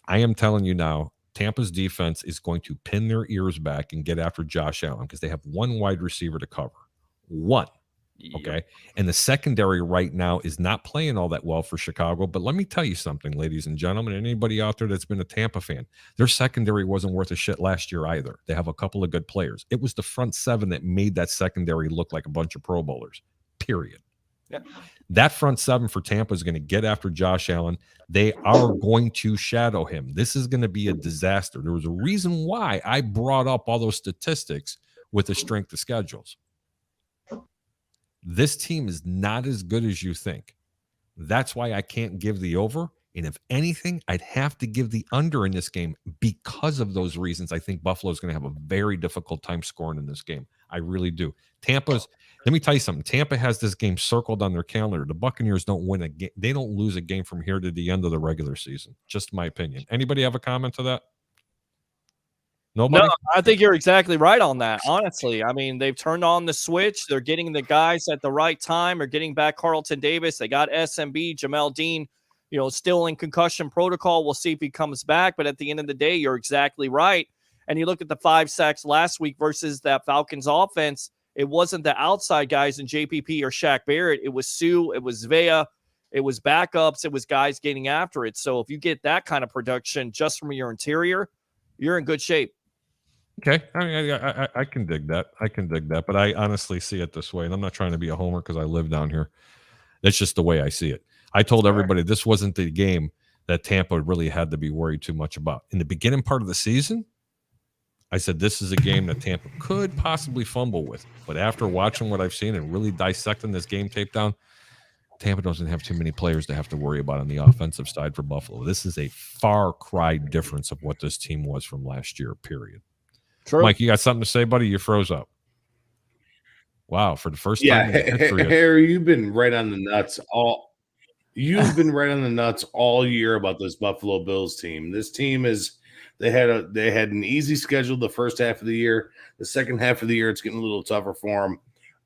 I am telling you now, Tampa's defense is going to pin their ears back and get after Josh Allen because they have one wide receiver to cover. One. Okay. And the secondary right now is not playing all that well for Chicago. But let me tell you something, ladies and gentlemen, anybody out there that's been a Tampa fan, their secondary wasn't worth a shit last year either. They have a couple of good players. It was the front seven that made that secondary look like a bunch of Pro Bowlers, period. Yeah. That front seven for Tampa is going to get after Josh Allen. They are going to shadow him. This is going to be a disaster. There was a reason why I brought up all those statistics with the strength of schedules. This team is not as good as you think. That's why I can't give the over. And if anything, I'd have to give the under in this game because of those reasons. I think Buffalo is going to have a very difficult time scoring in this game. I really do. Let me tell you something. Tampa has this game circled on their calendar. The Buccaneers don't win a game. They don't lose a game from here to the end of the regular season. Just my opinion. Anybody have a comment to that? Nobody? No, I think you're exactly right on that. Honestly, I mean, they've turned on the switch. They're getting the guys at the right time. They're getting back Carlton Davis. They got SMB, Jamel Dean, still in concussion protocol. We'll see if he comes back. But at the end of the day, you're exactly right. And you look at the 5 sacks last week versus that Falcons offense. It wasn't the outside guys in JPP or Shaq Barrett. It was Sue. It was Vea. It was backups. It was guys getting after it. So if you get that kind of production just from your interior, you're in good shape. Okay, I mean, I can dig that. I can dig that, but I honestly see it this way, and I'm not trying to be a homer because I live down here. That's just the way I see it. I told everybody this wasn't the game that Tampa really had to be worried too much about. In the beginning part of the season, I said this is a game that Tampa could possibly fumble with. But after watching what I've seen and really dissecting this game tape down, Tampa doesn't have too many players to have to worry about on the offensive side for Buffalo. This is a far cry difference of what this team was from last year, period. True. Mike, you got something to say, buddy? You froze up. Wow, for the first time in history. Harry, you've been right on the nuts all year about this Buffalo Bills team. This team they had an easy schedule the first half of the year. The second half of the year, it's getting a little tougher for them.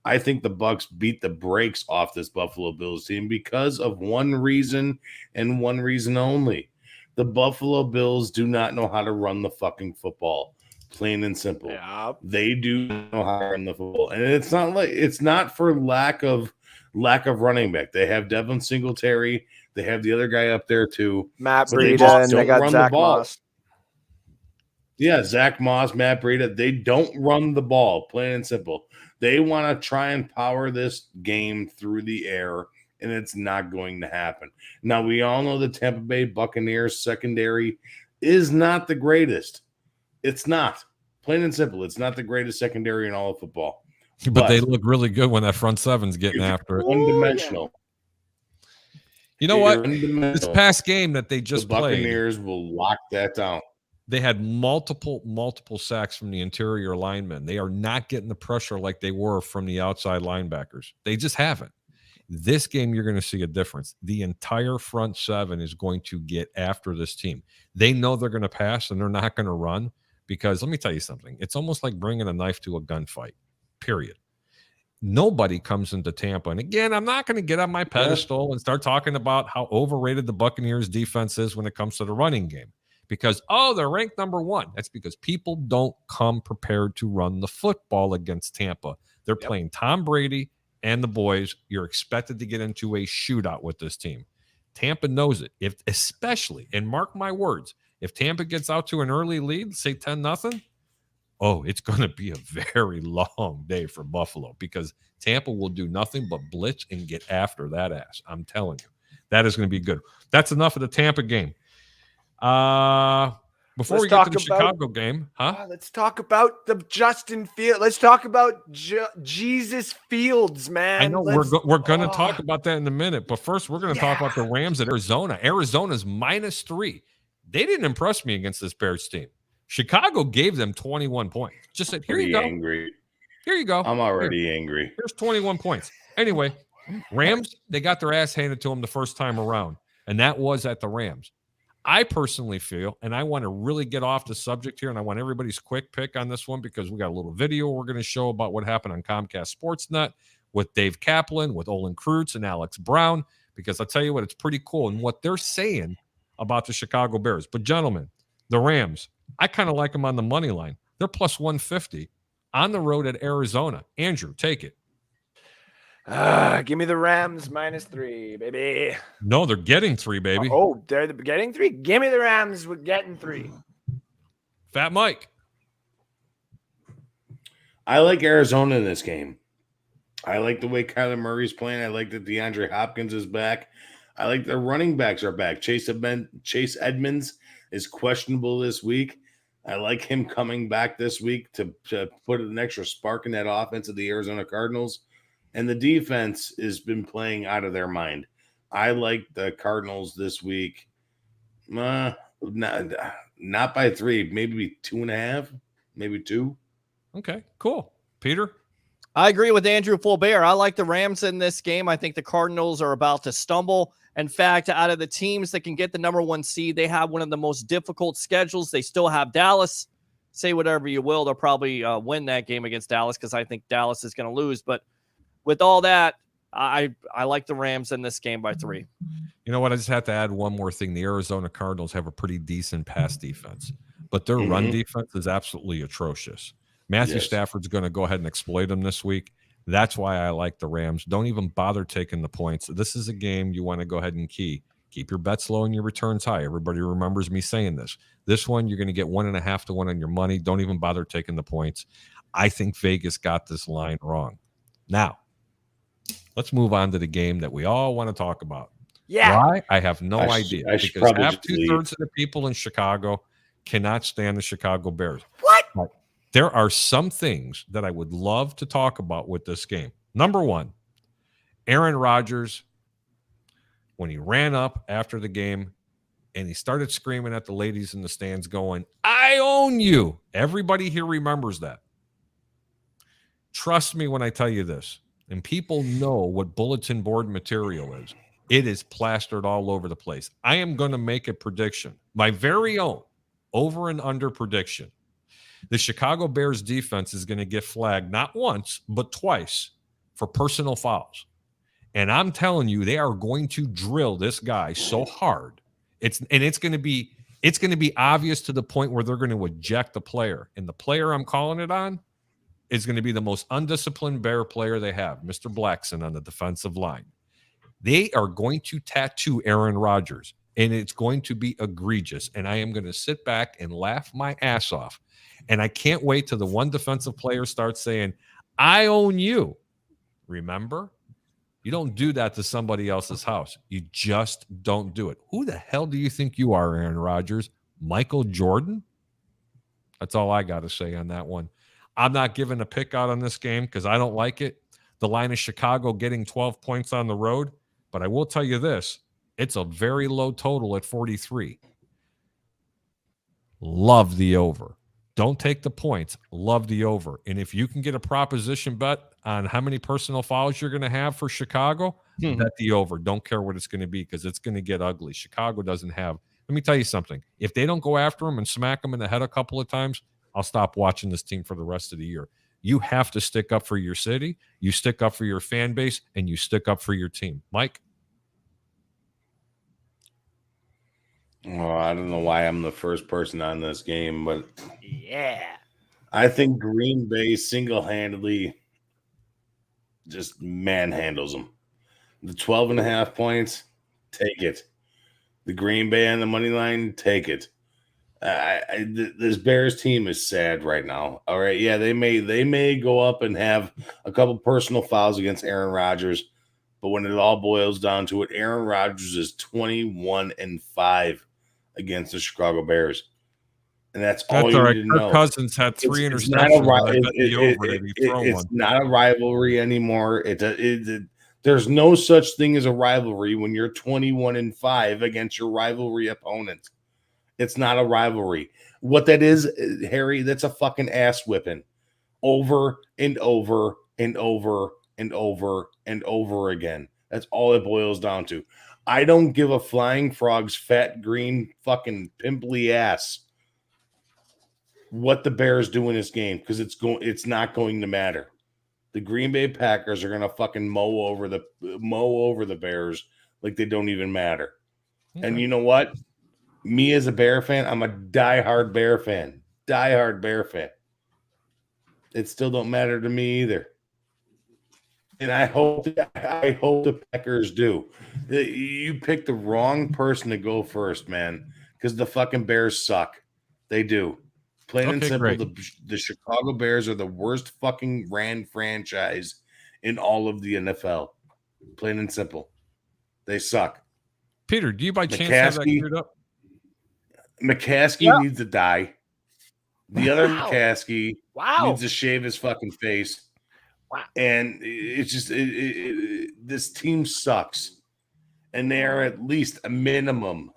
I think the Bucs beat the brakes off this Buffalo Bills team because of one reason and one reason only. The Buffalo Bills do not know how to run the fucking football. Plain and simple. Yeah. They do know how to run the football. And it's not for lack of running back. They have Devin Singletary. They have the other guy up there too. Matt Breida, and they got Zach Moss. Yeah, Zach Moss, Matt Breida. They don't run the ball, plain and simple. They want to try and power this game through the air, and it's not going to happen. Now, we all know the Tampa Bay Buccaneers secondary is not the greatest. It's not. Plain and simple. It's not the greatest secondary in all of football. But they look really good when that front seven's getting after it. One-dimensional. You know what? This past game that they just played, Buccaneers will lock that down. They had multiple sacks from the interior linemen. They are not getting the pressure like they were from the outside linebackers. They just haven't. This game, you're going to see a difference. The entire front seven is going to get after this team. They know they're going to pass and they're not going to run. Because let me tell you something. It's almost like bringing a knife to a gunfight, period. Nobody comes into Tampa. And again, I'm not going to get on my pedestal and start talking about how overrated the Buccaneers defense is when it comes to the running game. Because, they're ranked number 1. That's because people don't come prepared to run the football against Tampa. They're playing Tom Brady and the boys. You're expected to get into a shootout with this team. Tampa knows it. Especially, and mark my words, if Tampa gets out to an early lead, say 10-0, it's going to be a very long day for Buffalo because Tampa will do nothing but blitz and get after that ass. I'm telling you, that is going to be good. That's enough of the Tampa game. Before Let's we get to talk the about- Chicago game, huh? Let's talk about the Justin Field. Let's talk about Jesus Fields, man. I know we're going to talk about that in a minute, but first we're going to talk about the Rams at Arizona. Arizona's -3. They didn't impress me against this Bears team. Chicago gave them 21 points. Just said, here you go. Angry. Here you go. I'm already angry. Here's 21 points. Anyway, Rams, they got their ass handed to them the first time around, and that was at the Rams. I personally feel, and I want to really get off the subject here, and I want everybody's quick pick on this one because we got a little video we're going to show about what happened on Comcast Sportsnet with Dave Kaplan, with Olin Kreutz, and Alex Brown, because I'll tell you what, it's pretty cool and what they're saying about the Chicago Bears. But, gentlemen, the Rams, I kind of like them on the money line. They're plus 150 on the road at Arizona. Andrew, take it. Give me the Rams -3, baby. No, they're getting 3, baby. Oh, they're getting 3. Give me the Rams with getting 3. Fat Mike. I like Arizona in this game. I like the way Kyler Murray's playing. I like that DeAndre Hopkins is back. I like the running backs are back. Chase Edmonds is questionable this week. I like him coming back this week to put an extra spark in that offense of the Arizona Cardinals. And the defense has been playing out of their mind. I like the Cardinals this week. Not by 3, maybe 2.5, maybe 2. Okay, cool. Peter? I agree with Andrew Fulbear. I like the Rams in this game. I think the Cardinals are about to stumble. In fact, out of the teams that can get the number 1 seed, they have one of the most difficult schedules. They still have Dallas. Say whatever you will, they'll probably win that game against Dallas because I think Dallas is going to lose. But with all that, I like the Rams in this game by 3. You know what? I just have to add one more thing. The Arizona Cardinals have a pretty decent pass defense, but their run defense is absolutely atrocious. Matthew Stafford's going to go ahead and exploit them this week. That's why I like the Rams. Don't even bother taking the points. This is a game you want to go ahead and keep your bets low and your returns high. Everybody remembers me saying this. This one, you're going to get 1.5 to 1 on your money. Don't even bother taking the points. I think Vegas got this line wrong. Now, let's move on to the game that we all want to talk about. Yeah. Why? I have no idea. I should because probably half just leave. 2/3 of the people in Chicago cannot stand the Chicago Bears. What? But there are some things that I would love to talk about with this game. Number one, Aaron Rodgers, when he ran up after the game and he started screaming at the ladies in the stands going, "I own you." Everybody here remembers that. Trust me when I tell you this, and people know what bulletin board material is. It is plastered all over the place. I am going to make a prediction, my very own over and under prediction. The Chicago Bears defense is going to get flagged not once, but twice for personal fouls. And I'm telling you, they are going to drill this guy so hard. It's going to be obvious to the point where they're going to eject the player. And the player I'm calling it on is going to be the most undisciplined Bear player they have, Mr. Blackson on the defensive line. They are going to tattoo Aaron Rodgers, and it's going to be egregious. And I am going to sit back and laugh my ass off. And I can't wait till the one defensive player starts saying, "I own you." Remember? You don't do that to somebody else's house. You just don't do it. Who the hell do you think you are, Aaron Rodgers? Michael Jordan? That's all I got to say on that one. I'm not giving a pick out on this game because I don't like it. The line is Chicago getting 12 points on the road. But I will tell you this, it's a very low total at 43. Love the over. Don't take the points. Love the over. And if you can get a proposition bet on how many personal fouls you're going to have for Chicago, bet the over. Don't care what it's going to be because it's going to get ugly. Chicago doesn't have. Let me tell you something. If they don't go after them and smack them in the head a couple of times, I'll stop watching this team for the rest of the year. You have to stick up for your city. You stick up for your fan base, and you stick up for your team. Mike? Oh, I don't know why I'm the first person on this game, but Yeah. I think Green Bay single-handedly just manhandles them. The 12.5 points, take it. The Green Bay on the money line, take it. This Bears team is sad right now. All right, yeah, they may go up and have a couple personal fouls against Aaron Rodgers, but when it all boils down to it, Aaron Rodgers is 21-5 against the Chicago Bears. And that's all you need to Kirk know. Cousins had 3 It's interceptions. not a rivalry anymore. There's no such thing as a rivalry when you're 21-5 against your rivalry opponent. It's not a rivalry. What that is, Harry, that's a fucking ass whipping over and over and over and over and over again. That's all it boils down to. I don't give a flying frog's fat, green, fucking pimply ass what the Bears do in this game, because it's not going to matter. The Green Bay Packers are gonna fucking mow over the Bears like they don't even matter. Okay. And you know what? Me as a Bear fan, I'm a diehard Bear fan. It still don't matter to me either. And I hope the Packers do. You picked the wrong person to go first, man, because the fucking Bears suck. They do. Plain and simple, the Chicago Bears are the worst fucking ran franchise in all of the NFL. Plain and simple. They suck. Peter, do you by chance have that cleared up? McCaskey needs to die. The other McCaskey needs to shave his fucking face. Wow. And it's just this team sucks. And they are at least a minimum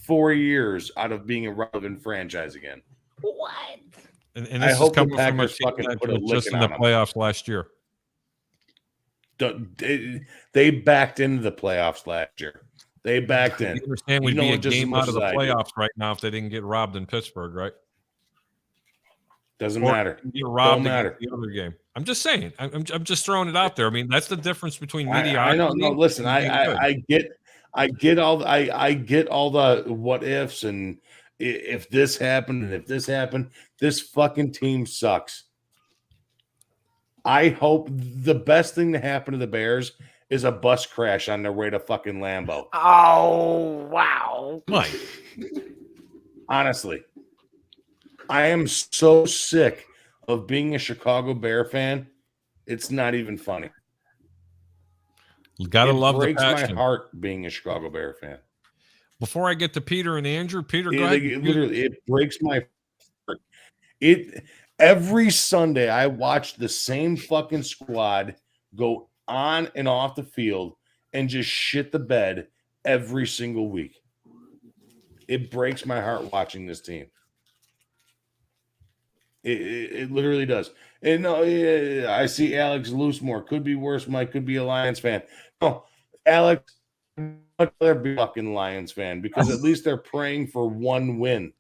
4 years out of being a relevant franchise again. What? And this is coming from a team that was just in the playoffs last year. They backed into the playoffs last year. They backed in. You understand we'd be a game out of the playoffs right now if they didn't get robbed in Pittsburgh, right? Doesn't matter. Get robbed in the other game. I'm just saying. I'm just throwing it out there. I mean, that's the difference between mediocrity. I know. No, listen. I get all the what ifs and if this happened and if this happened. This fucking team sucks. I hope the best thing to happen to the Bears is a bus crash on their way to fucking Lambeau. Oh, wow. Mike. Honestly, I am so sick of being a Chicago Bear fan. It's not even funny. You gotta love the passion. It breaks my heart being a Chicago Bear fan. Before I get to Peter and Andrew, Peter, go ahead. It breaks my heart. Every Sunday, I watch the same fucking squad go on and off the field and just shit the bed every single week. It breaks my heart watching this team. It literally does. And I see Alex Loosemore. Could be worse, Mike. Could be a Lions fan. No, Alex, I'd rather be a fucking Lions fan because at least they're praying for one win.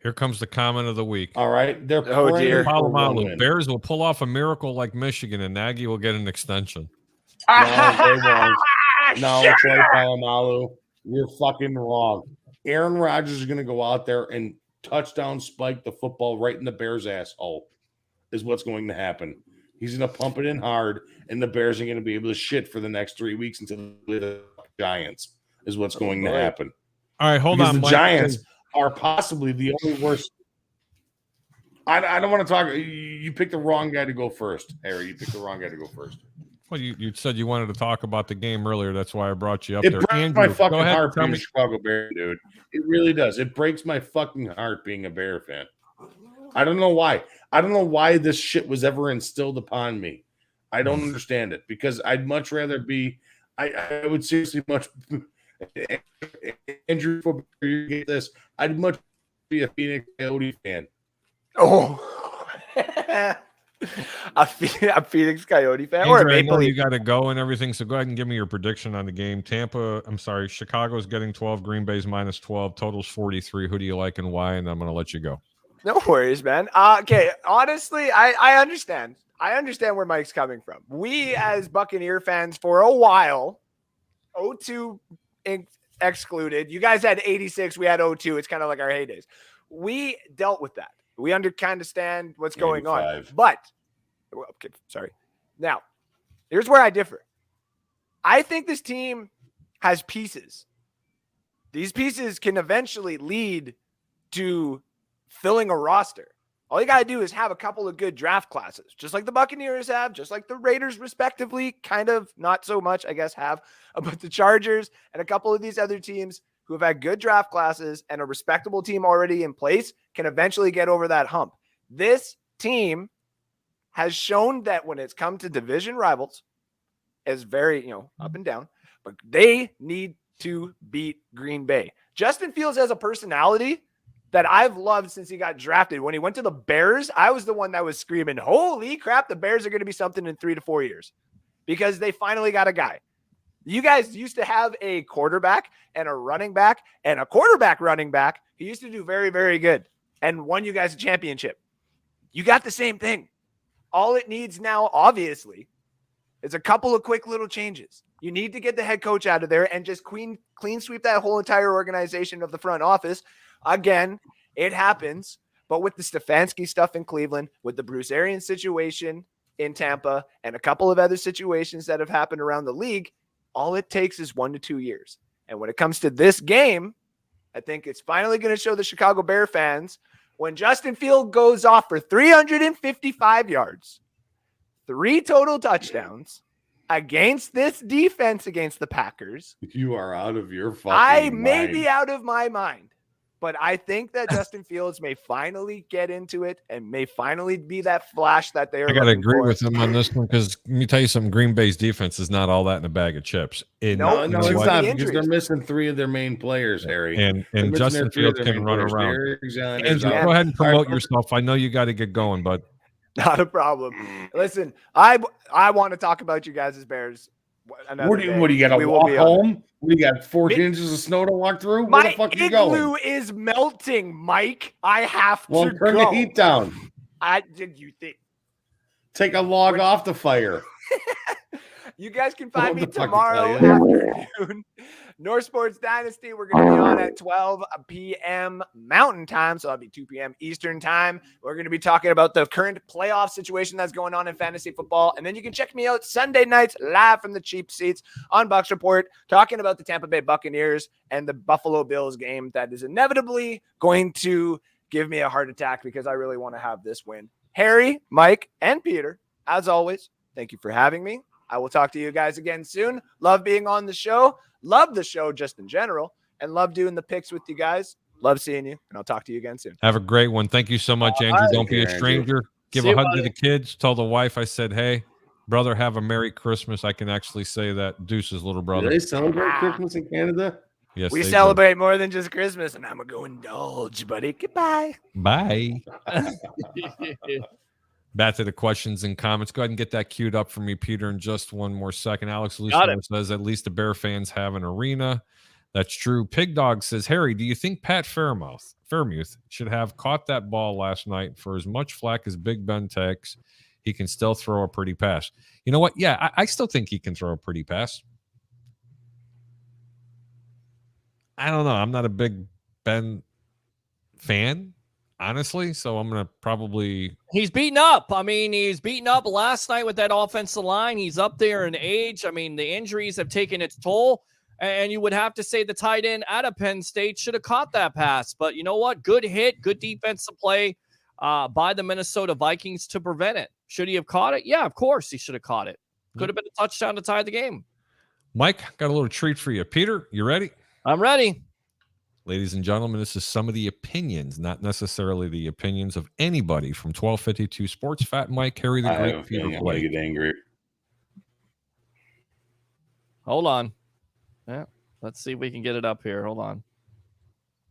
Here comes the comment of the week. All right. They're praying for one win. Bears will pull off a miracle like Michigan, and Nagy will get an extension. No, they won't. No, Troy Polamalu, you're fucking wrong. Aaron Rodgers is going to go out there and touchdown spike the football right in the Bears' asshole is what's going to happen. He's going to pump it in hard, and the Bears are going to be able to shit for the next 3 weeks until the Giants is what's going to happen. All right, hold on. The Giants are possibly the only worst. I don't want to talk. You picked the wrong guy to go first, Harry. You picked the wrong guy to go first. Well, you said you wanted to talk about the game earlier. That's why I brought you up there. It breaks Andrew, my fucking heart being a Chicago Bear, dude. It really does. It breaks my fucking heart being a Bear fan. I don't know why. I don't know why this shit was ever instilled upon me. I don't understand it because I'd much rather be. I would seriously much. Andrew, for you get this, I'd much be a Phoenix Coyote fan. Oh. a Phoenix Coyote fan Andrew, or a Maple Leaf. You got to go and everything. So go ahead and give me your prediction on the game. Chicago's getting 12. Green Bay's minus 12. Total's 43. Who do you like and why? And I'm going to let you go. No worries, man. Okay, honestly, I understand. I understand where Mike's coming from. We as Buccaneer fans for a while, 0-2 excluded. You guys had 86. We had 0-2. It's kind of like our heydays. We dealt with that. We understand what's going 85. on. But, okay, sorry. Now, here's where I differ. I think this team has pieces. These pieces can eventually lead to filling a roster. All you got to do is have a couple of good draft classes, just like the Buccaneers have, just like the Raiders respectively, kind of not so much, I guess, have, but the Chargers and a couple of these other teams who have had good draft classes and a respectable team already in place can eventually get over that hump. This team has shown that when it's come to division rivals, is very, up and down, but they need to beat Green Bay. Justin Fields has a personality that I've loved since he got drafted. When he went to the Bears, I was the one that was screaming, holy crap, the Bears are going to be something in 3 to 4 years because they finally got a guy. You guys used to have a quarterback and a running back and a quarterback running back. He used to do very, very good and won you guys a championship. You got the same thing. All it needs now, obviously, is a couple of quick little changes. You need to get the head coach out of there and just clean sweep that whole entire organization of the front office. Again, it happens, but with the Stefanski stuff in Cleveland, with the Bruce Arians situation in Tampa, and a couple of other situations that have happened around the league, all it takes is 1 to 2 years. And when it comes to this game, I think it's finally going to show the Chicago Bear fans when Justin Fields goes off for 355 yards, 3 total touchdowns against this defense against the Packers. You are out of your fucking I mind. may be out of my mind, but I think that Justin Fields may finally get into it and may finally be that flash that they are. I got to agree with him on this one because let me tell you something. Green Bay's defense is not all that in a bag of chips. No, it's what? not because they're missing 3 of their main players, Harry. And Justin Fields can run around. Andrew, go ahead and promote yourself. I know you got to get going, but not a problem. Listen, I want to talk about you guys as Bears. What do you got to walk home? We got 14 inches of snow to walk through. Where the fuck are you going? My igloo is melting, Mike. I have to turn the heat down. You think? Take a log off the fire. You guys can find me tomorrow afternoon. North Sports Dynasty. We're going to be on at 12 p.m. Mountain Time, so that'll be 2 p.m. Eastern Time. We're going to be talking about the current playoff situation that's going on in fantasy football. And then you can check me out Sunday nights live from the cheap seats on Bucs Report, talking about the Tampa Bay Buccaneers and the Buffalo Bills game that is inevitably going to give me a heart attack because I really want to have this win. Harry, Mike, and Peter, as always, thank you for having me. I will talk to you guys again soon. Love being on the show. Love the show just in general. And love doing the picks with you guys. Love seeing you. And I'll talk to you again soon. Have a great one. Thank you so much, Andrew. Don't be a stranger. Give a hug to the kids. Tell the wife I said, hey, brother, have a Merry Christmas. I can actually say that. Deuce's little brother. Do they celebrate Christmas in Canada? Yes, we celebrate more than just Christmas. And I'm going to go indulge, buddy. Goodbye. Bye. Back to the questions and comments. Go ahead and get that queued up for me, Peter, in just one more second. Alex Lucero says, at least the Bear fans have an arena. That's true. Pig Dog says, Harry, do you think Pat Fairmouth should have caught that ball last night? For as much flack as Big Ben takes, he can still throw a pretty pass. You know what? Yeah, I still think he can throw a pretty pass. I don't know. I'm not a Big Ben fan, honestly, so I'm going to probably... He's beaten up. I mean, he's beaten up last night with that offensive line. He's up there in age. I mean, the injuries have taken its toll, and you would have to say the tight end out of Penn State should have caught that pass. But you know what? Good hit, good defensive play by the Minnesota Vikings to prevent it. Should he have caught it? Yeah, of course he should have caught it. Could have been a touchdown to tie the game. Mike, got a little treat for you. Peter, you ready? I'm ready. Ladies and gentlemen, this is some of the opinions, not necessarily the opinions of anybody from 1252 Sports. Fat Mike, Harry the Great, Peter Blake. Get angry. Hold on. Yeah, let's see if we can get it up here. Hold on.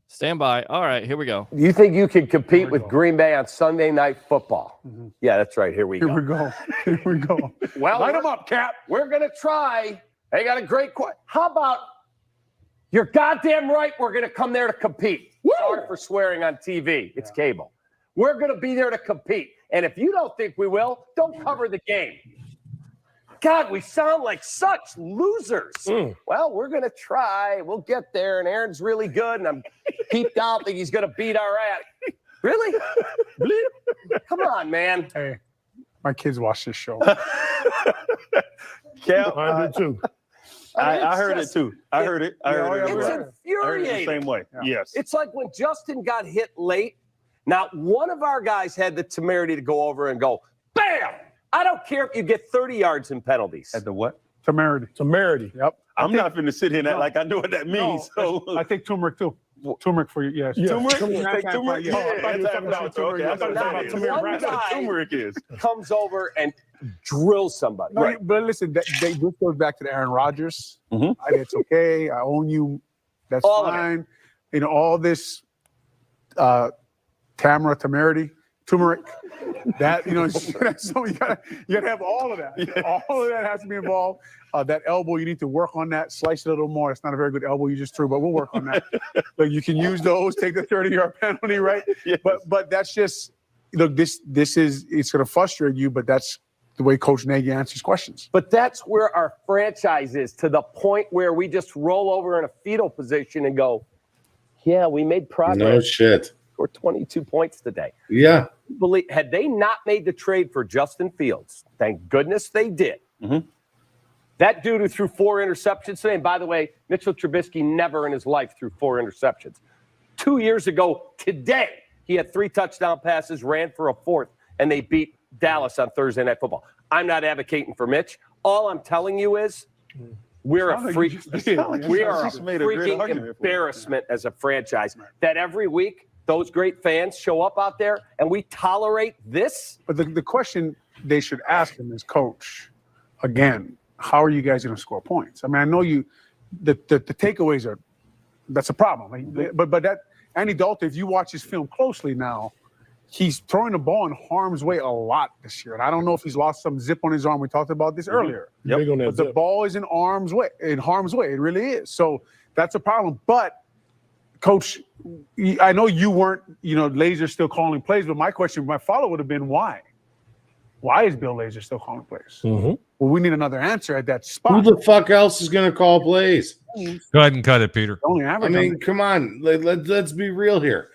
Stand by. All right, here we go. You think you can compete with Green Bay on Sunday Night Football? Mm-hmm. Yeah, that's right. Here we go. Here we go. Well, light them up, Cap. We're going to try. They got a great question. How about you're goddamn right we're going to come there to compete. Woo! Sorry for swearing on TV. It's cable. We're going to be there to compete. And if you don't think we will, don't cover the game. God, we sound like such losers. Well, we're going to try. We'll get there. And Aaron's really good. And I'm deep down think he's going to beat our ass. Really? Come on, man. Hey, my kids watch this show. Cal, I do too. I heard it too. I heard it. I heard it. It's I heard it infuriating. the same way. Yeah. Yes. It's like when Justin got hit late. Not one of our guys had the temerity to go over and go, bam! I don't care if you get 30 yards in penalties. At the what? Temerity. Yep. I'm not finna sit here and act like I know what that means. No, So I think turmeric too. Turmeric for you, yes. turmeric? Turmeric. Take turmeric? Yeah, I thought you were talking about Okay, I thought you were talking about turmeric. One That's what guy- turmeric is. Comes over and drills somebody. No, but listen, this goes back to the Aaron Rodgers. Mhm. It's okay. I own you. That's All of it. fine. You know, all this temerity, turmeric. That, you know, so you gotta have all of that. All of that has to be involved. That elbow, you need to work on that. Slice it a little more. It's not a very good elbow you just threw, but we'll work on that. But you can use those. Take the 30-yard penalty, right? Yes. But that's just, look. This is, it's going to frustrate you, but that's the way Coach Nagy answers questions. But that's where our franchise is, to the point where we just roll over in a fetal position and go, yeah, we made progress. No shit. We're 22 points today. Yeah. Had they not made the trade for Justin Fields, thank goodness they did. Mhm. That dude who threw 4 interceptions today, and by the way, Mitchell Trubisky never in his life threw 4 interceptions. 2 years ago today, he had 3 touchdown passes, ran for a 4th, and they beat Dallas on Thursday Night Football. I'm not advocating for Mitch. All I'm telling you is we're a freak. We are a freaking embarrassment as a franchise that every week those great fans show up out there and we tolerate this. But the question they should ask him is, Coach, again, how are you guys going to score points? I mean, I know the takeaways are, that's a problem. But that Andy Dalton, if you watch his film closely now, he's throwing the ball in harm's way a lot this year. And I don't know if he's lost some zip on his arm. We talked about this earlier. Yep. But the ball is in harm's way. It really is. So that's a problem. But Coach, I know you weren't, Laser still calling plays, but my follow would have been why? Why is Bill Laser still calling plays? Mhm. Well, we need another answer at that spot. Who the fuck else is going to call plays? Go ahead and cut it, Peter. Only I average. mean, come on. Let's be real here.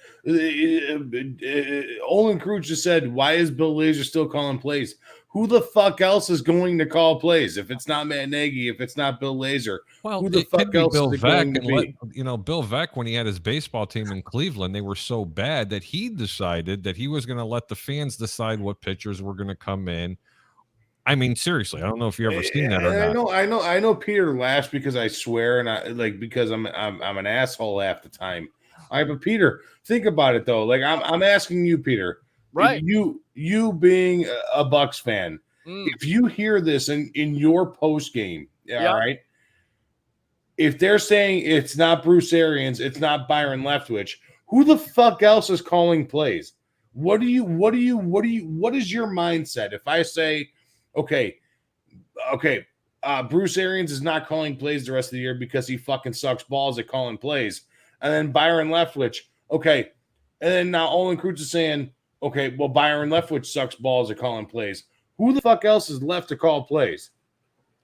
Olin Cruz just said, why is Bill Laser still calling plays? Who the fuck else is going to call plays? If it's not Matt Nagy, if it's not Bill Laser, Well, who the it could fuck be else Bill is it going Veck. to be? Bill Veck, when he had his baseball team in Cleveland, they were so bad that he decided that he was going to let the fans decide what pitchers were going to come in. I mean, seriously, I don't know if you ever seen that or not. I know Peter laughs because I swear, and because I'm an asshole half the time. But Peter, think about it though. Like I'm asking you, Peter, Right. You being a Bucks fan, if you hear this in your post game, all right. If they're saying it's not Bruce Arians, it's not Byron Leftwich, who the fuck else is calling plays? What is your mindset? If I say, okay, Bruce Arians is not calling plays the rest of the year because he fucking sucks balls at calling plays. And then Byron Leftwich, okay. And then now Olin Cruz is saying, okay, well, Byron Leftwich sucks balls at calling plays. Who the fuck else is left to call plays?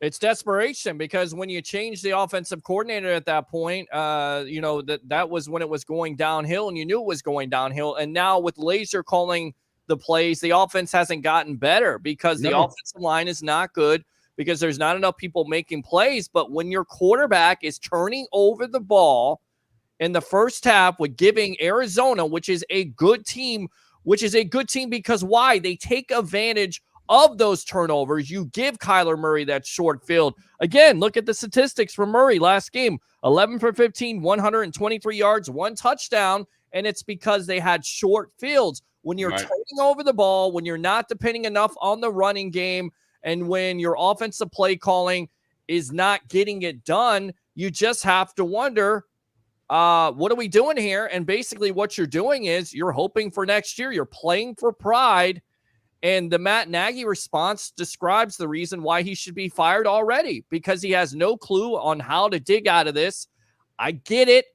It's desperation, because when you change the offensive coordinator at that point, that was when it was going downhill, and you knew it was going downhill. And now with Laser calling the plays, the offense hasn't gotten better because the offensive line is not good, because there's not enough people making plays. But when your quarterback is turning over the ball in the first half with giving Arizona, which is a good team because why? They take advantage of those turnovers. You give Kyler Murray that short field. Again, look at the statistics for Murray last game. 11 for 15, 123 yards, 1 touchdown, and it's because they had short fields. When you're turning over the ball, when you're not depending enough on the running game, and when your offensive play calling is not getting it done, you just have to wonder, what are we doing here? And basically what you're doing is you're hoping for next year. You're playing for pride. And the Matt Nagy response describes the reason why he should be fired already, because he has no clue on how to dig out of this. I get it.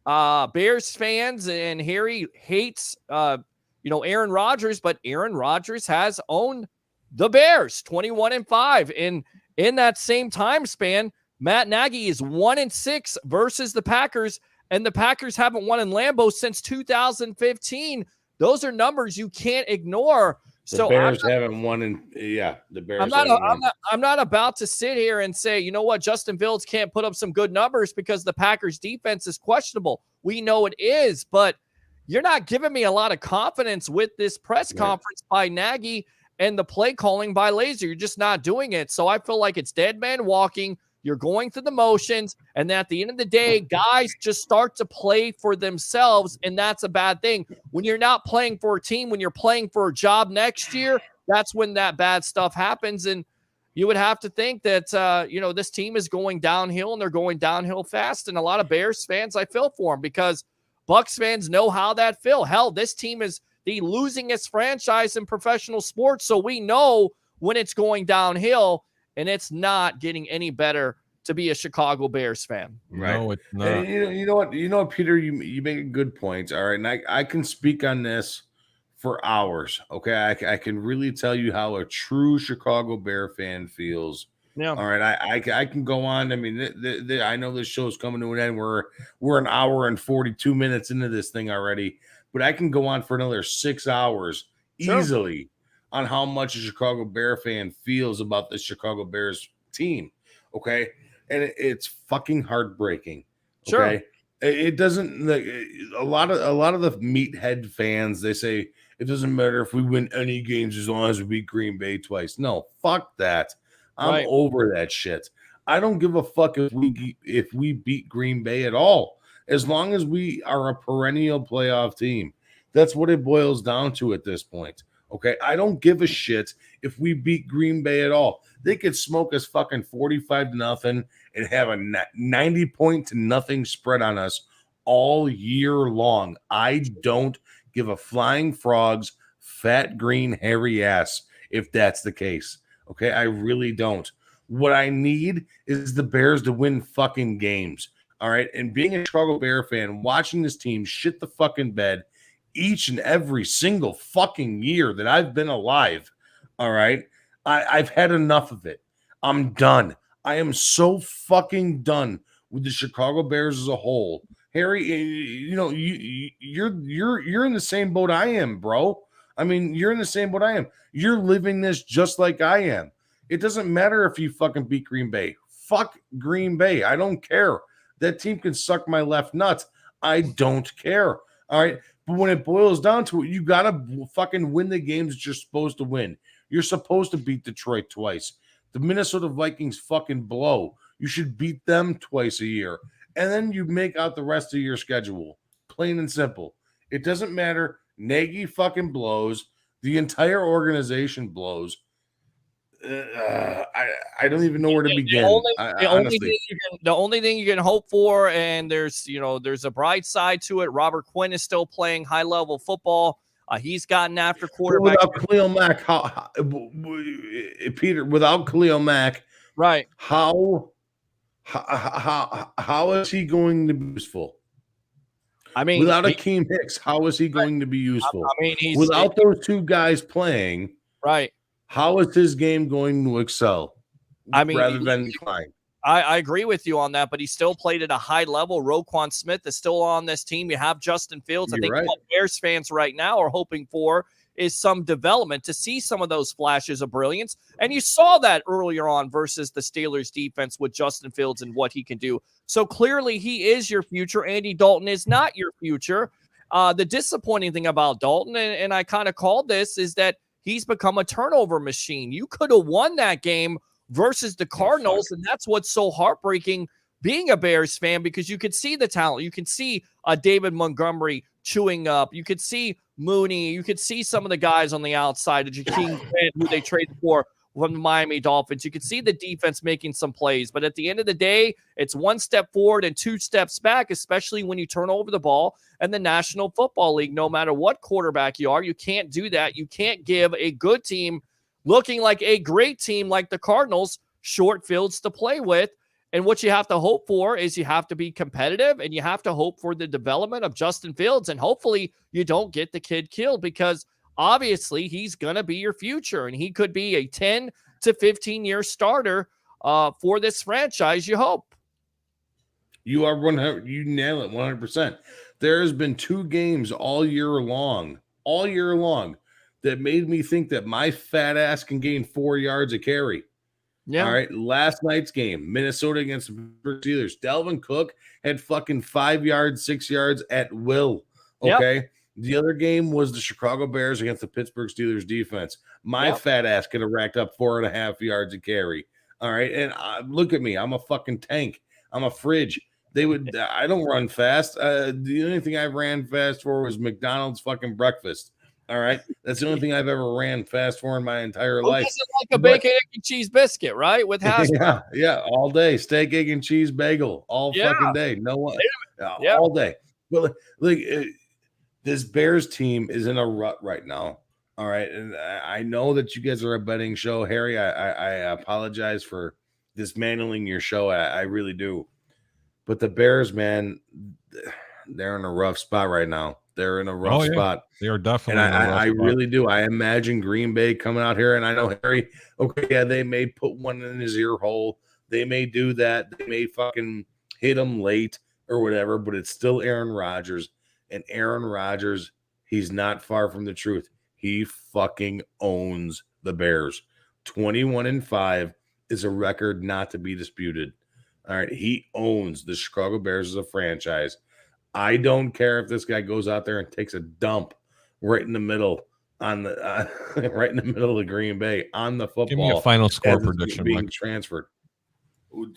Bears fans and Harry hates, Aaron Rodgers, but Aaron Rodgers has owned the Bears 21-5. And in that same time span, Matt Nagy is 1-6 versus the Packers, and the Packers haven't won in Lambeau since 2015. Those are numbers you can't ignore. The Bears haven't won the Bears. I'm not about to sit here and say, you know what, Justin Fields can't put up some good numbers because the Packers defense is questionable. We know it is, but you're not giving me a lot of confidence with this press conference by Nagy. and the play calling by Laser. You're just not doing it. So I feel like it's dead man walking. You're going through the motions, and at the end of the day, guys just start to play for themselves, and that's a bad thing. When you're not playing for a team, when you're playing for a job next year, that's when that bad stuff happens. And you would have to think that, this team is going downhill, and they're going downhill fast. And a lot of Bears fans, I feel for them, because Bucs fans know how that feel. Hell, this team is the losingest franchise in professional sports, so we know when it's going downhill, and it's not getting any better to be a Chicago Bears fan. Right. No, it's not. And you know what, Peter, you make a good point. All right. And I can speak on this for hours. Okay. I can really tell you how a true Chicago Bear fan feels. Yeah. All right. I can go on. I mean, I know this show's coming to an end. We're an hour and 42 minutes into this thing already, but I can go on for another 6 hours easily on how much a Chicago Bear fan feels about the Chicago Bears team. Okay. And it's fucking heartbreaking. Okay. Sure. It doesn't, like, a lot of the meathead fans, they say it doesn't matter if we win any games as long as we beat Green Bay twice. No, fuck that. I'm over that shit. I don't give a fuck if we beat Green Bay at all, as long as we are a perennial playoff team. That's what it boils down to at this point. Okay, I don't give a shit if we beat Green Bay at all. They could smoke us fucking 45-0 and have a 90-0 spread on us all year long. I don't give a flying frog's fat, green, hairy ass if that's the case. Okay, I really don't. What I need is the Bears to win fucking games. All right, and being a Chicago Bear fan, watching this team shit the fucking bed each and every single fucking year that I've been alive. All right. I've had enough of it. I'm done. I am so fucking done with the Chicago Bears as a whole. Harry, you're in the same boat I am, bro. I mean, you're in the same boat I am. You're living this just like I am. It doesn't matter if you fucking beat Green Bay. Fuck Green Bay. I don't care. That team can suck my left nuts. I don't care. All right. But when it boils down to it, you got to fucking win the games that you're supposed to win. You're supposed to beat Detroit twice. The Minnesota Vikings fucking blow. You should beat them twice a year. And then you make out the rest of your schedule. Plain and simple. It doesn't matter. Nagy fucking blows. The entire organization blows. I don't even know where to begin. The only thing you can hope for, and there's a bright side to it. Robert Quinn is still playing high level football. He's gotten after quarterback. Without Khalil Mack, Peter, without Khalil Mack, right? How is he going to be useful? I mean, without Akeem Hicks, how is he going to be useful? I mean, without those two guys playing, right? How is his game going to excel? I mean, rather than decline. I agree with you on that, but he still played at a high level. Roquan Smith is still on this team. You have Justin Fields. I think what Bears fans right now are hoping for is some development, to see some of those flashes of brilliance. And you saw that earlier on versus the Steelers defense with Justin Fields and what he can do. So clearly he is your future. Andy Dalton is not your future. The disappointing thing about Dalton, and I kind of called this, is that he's become a turnover machine. You could have won that game versus the Cardinals, and that's what's so heartbreaking being a Bears fan, because you could see the talent. You can see David Montgomery chewing up. You could see Mooney. You could see some of the guys on the outside, Jakeem Grant, who they traded for from the Miami Dolphins. You could see the defense making some plays, but at the end of the day, it's one step forward and two steps back, especially when you turn over the ball. And the National Football League, no matter what quarterback you are, you can't do that. You can't give a good team looking like a great team like the Cardinals short fields to play with. And what you have to hope for is you have to be competitive, and you have to hope for the development of Justin Fields. And hopefully you don't get the kid killed, because obviously he's going to be your future, and he could be a 10 to 15-year starter for this franchise, you hope. You are 100. You nail it 100%. There has been two games all year long, that made me think that my fat ass can gain 4 yards a carry. Yeah. All right. Last night's game, Minnesota against the Steelers. Dalvin Cook had fucking 5 yards, 6 yards at will. Okay. Yep. The other game was the Chicago Bears against the Pittsburgh Steelers defense. My fat ass could have racked up 4.5 yards a carry. All right. And look at me. I'm a fucking tank. I'm a fridge. I don't run fast. The only thing I ran fast for was McDonald's fucking breakfast. All right. That's the only thing I've ever ran fast for in my entire life. This is like a bacon, egg, and cheese biscuit, right? With hash brown. Yeah, all day. Steak, egg, and cheese bagel. All fucking day. No one. All day. But this Bears team is in a rut right now. All right. And I know that you guys are a betting show. Harry, I apologize for dismantling your show. I really do. But the Bears, man, they're in a rough spot right now. They're in a rough spot. They are definitely. And I really do. I imagine Green Bay coming out here, and I know Harry. Okay, yeah, they may put one in his ear hole. They may do that. They may fucking hit him late or whatever. But it's still Aaron Rodgers, and Aaron Rodgers, he's not far from the truth. He fucking owns the Bears. 21-5 is a record not to be disputed. All right, he owns the Chicago Bears as a franchise. I don't care if this guy goes out there and takes a dump right in the middle on the right in the middle of Green Bay on the football. Give me a final score prediction. Being transferred.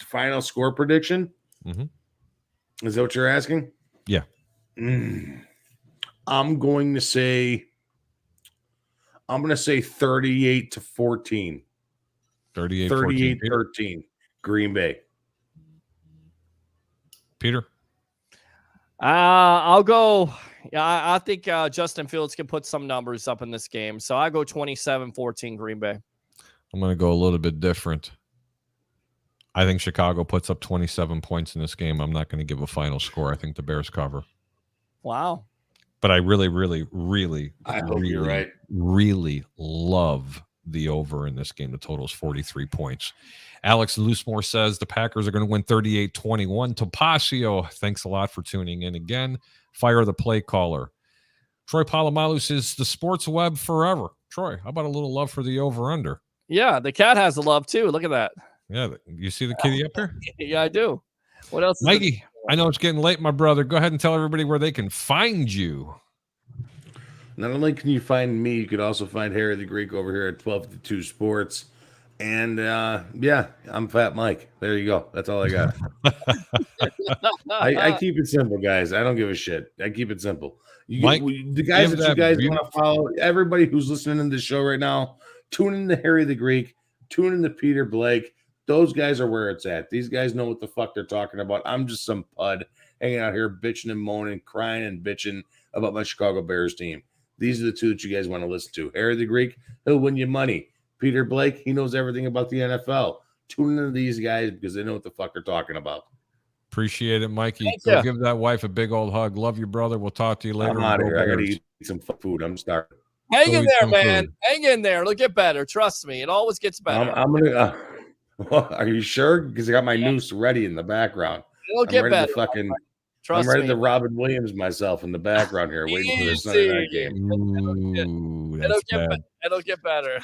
Final score prediction? Mm-hmm. Is that what you're asking? Yeah. I'm going to say 38-14. 38-13. Green Bay. Peter? I'll go. Yeah, I think Justin Fields can put some numbers up in this game. So I go 27-14 Green Bay. I'm going to go a little bit different. I think Chicago puts up 27 points in this game. I'm not going to give a final score. I think the Bears cover. Wow. But I really, really, really, I hope you're right. Really love the over in this game. The total is 43 points. Alex Loosemore says the Packers are going to win 38-21. Topacio, thanks a lot for tuning in again. Fire the play caller. Troy Polamalu says the sports web forever. Troy, how about a little love for the over-under? Yeah, the cat has the love too. Look at that. Yeah, you see the kitty up here? Yeah, I do. What else? Mikey, I know it's getting late, my brother. Go ahead and tell everybody where they can find you. Not only can you find me, you could also find Harry the Greek over here at 1252 Sports. And I'm Fat Mike. There you go. That's all I got. I keep it simple, guys. I don't give a shit. I keep it simple. The guys that you guys want to follow, everybody who's listening to the show right now, tune in to Harry the Greek, tune in to Peter Blake. Those guys are where it's at. These guys know what the fuck they're talking about. I'm just some pud hanging out here bitching and moaning, crying and bitching about my Chicago Bears team. These are the two that you guys want to listen to. Harry the Greek, he'll win you money. Peter Blake, he knows everything about the NFL. Tune into these guys because they know what the fuck they're talking about. Appreciate it, Mikey. Go give that wife a big old hug. Love you, brother. We'll talk to you later. I'm out of here. I got to eat some food. I'm starving. Hang in there, man. Hang in there. It'll get better. Trust me. It always gets better. I'm going to are you sure? Because I got my noose ready in the background. It'll get better. I'm ready to Robin Williams myself in the background here, waiting for this Sunday night game. It'll get better.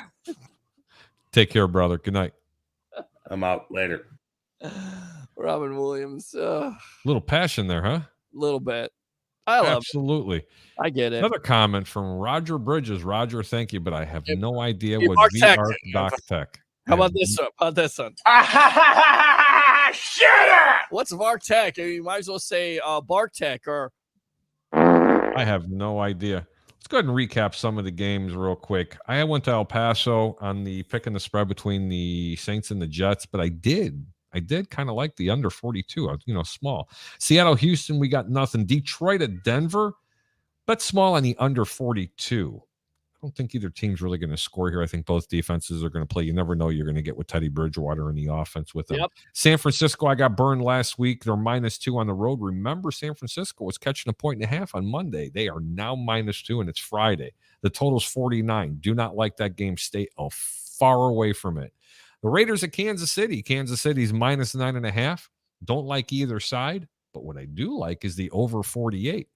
Take care, brother. Good night. I'm out later. Robin Williams. Little passion there, huh? A little bit. I love Absolutely. it. I get it. Another comment from Roger Bridges. Roger, thank you, but I have no idea what VARC.tech. How about this one? Shut up! What's VARC-Tech? You might as well say BARC-Tech or. I have no idea. Let's go ahead and recap some of the games real quick. I went to El Paso on the picking the spread between the Saints and the Jets, but I did kind of like the under 42, small. Seattle, Houston, we got nothing. Detroit at Denver, but small on the under 42. I don't think either team's really going to score here. I think both defenses are going to play. You never know you're going to get with Teddy Bridgewater in the offense with them. Yep. San Francisco, I got burned last week. They're -2 on the road. Remember, San Francisco was catching 1.5 on Monday. They are now -2, and it's Friday. The total's 49. Do not like that game. Stay far away from it. The Raiders at Kansas City. Kansas City's -9.5. Don't like either side, but what I do like is the over 48.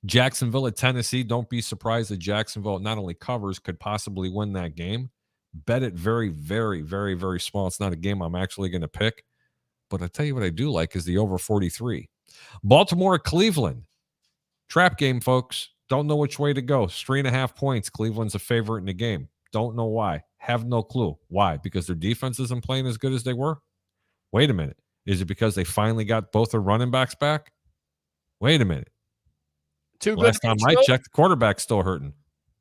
Jacksonville at Tennessee. Don't be surprised that Jacksonville not only covers, could possibly win that game. Bet it very, very, very, very small. It's not a game I'm actually going to pick. But I'll tell you what I do like is the over 43. Baltimore at Cleveland. Trap game, folks. Don't know which way to go. 3.5 points. Cleveland's a favorite in the game. Don't know why. Have no clue. Why? Because their defense isn't playing as good as they were? Wait a minute. Is it because they finally got both their running backs back? Wait a minute. Last time I checked, the quarterback's still hurting.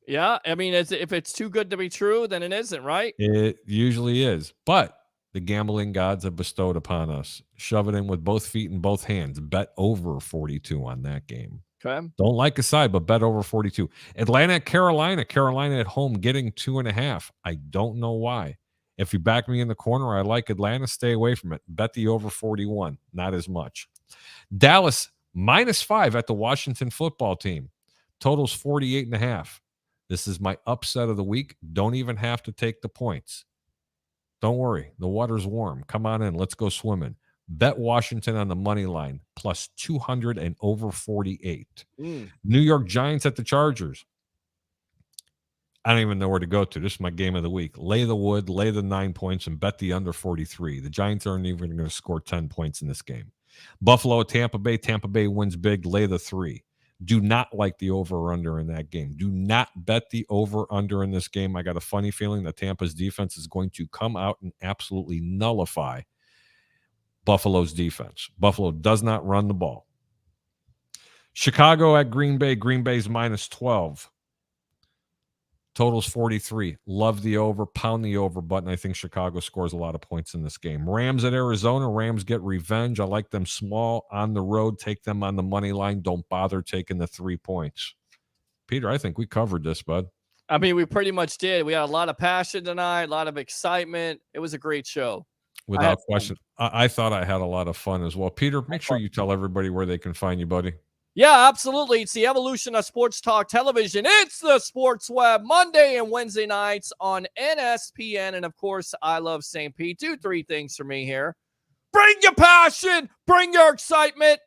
Yeah, I mean, if it's too good to be true, then it isn't, right? It usually is. But the gambling gods have bestowed upon us. Shove it in with both feet and both hands. Bet over 42 on that game. Okay. Don't like a side, but bet over 42. Atlanta at Carolina. Carolina at home getting 2.5. I don't know why. If you back me in the corner, I like Atlanta. Stay away from it. Bet the over 41. Not as much. Dallas -5 at the Washington football team. Totals 48.5. This is my upset of the week. Don't even have to take the points. Don't worry. The water's warm. Come on in. Let's go swimming. Bet Washington on the money line plus 200 and over 48. New York Giants at the Chargers. I don't even know where to go to. This is my game of the week. Lay the wood, lay the 9 points, and bet the under 43. The Giants aren't even going to score 10 points in this game. Buffalo at Tampa Bay. Tampa Bay wins big. Lay the 3. Do not like the over or under in that game. Do not bet the over under in this game. I got a funny feeling that Tampa's defense is going to come out and absolutely nullify Buffalo's defense. Buffalo does not run the ball. Chicago at Green Bay. Green Bay's -12. Totals 43. Love the over. Pound the over button. I think Chicago scores a lot of points in this game. Rams at Arizona. Rams get revenge. I like them small on the road. Take them on the money line. Don't bother taking the 3 points. Peter, I think we covered this, bud. I mean, we pretty much did. We had a lot of passion tonight, a lot of excitement. It was a great show. Without question. I thought I had a lot of fun as well. Peter, make sure you tell everybody where they can find you, buddy. Yeah, absolutely. It's the evolution of sports talk television. It's the Sports Web, Monday and Wednesday nights on NSPN. And, of course, I Love St. Pete. Do 3 things for me here. Bring your passion. Bring your excitement.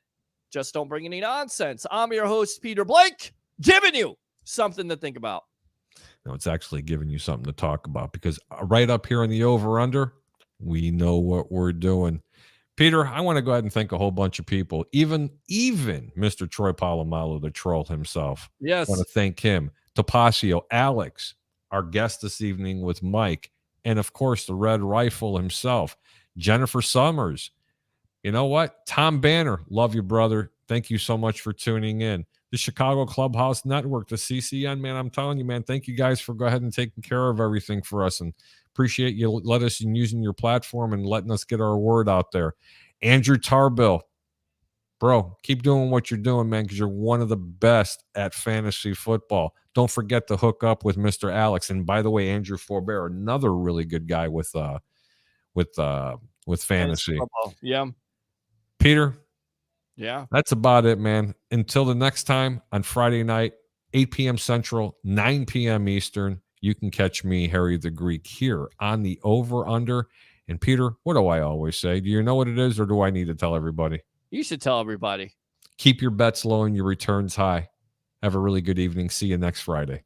Just don't bring any nonsense. I'm your host, Peter Blake, giving you something to think about. No, it's actually giving you something to talk about because right up here in the over-under, we know what we're doing. Peter, I want to go ahead and thank a whole bunch of people, even Mr. Troy Polamalu, the troll himself. Yes. I want to thank him. Topacio, Alex, our guest this evening with Mike, and, of course, the Red Rifle himself, Jennifer Summers. You know what? Tom Banner, love you, brother. Thank you so much for tuning in. The Chicago Clubhouse Network, the CCN, man, I'm telling you, man, thank you guys for go ahead and taking care of everything for us, and appreciate you let us in using your platform and letting us get our word out there. Andrew Tarbill, bro, keep doing what you're doing, man, because you're one of the best at fantasy football. Don't forget to hook up with Mr. Alex. And by the way, Andrew Forbear, another really good guy with fantasy. Yeah. Peter. Yeah. That's about it, man. Until the next time on Friday night, 8 p.m. Central, 9 p.m. Eastern, you can catch me, Harry the Greek, here on the over-under. And Peter, what do I always say? Do you know what it is, or do I need to tell everybody? You should tell everybody. Keep your bets low and your returns high. Have a really good evening. See you next Friday.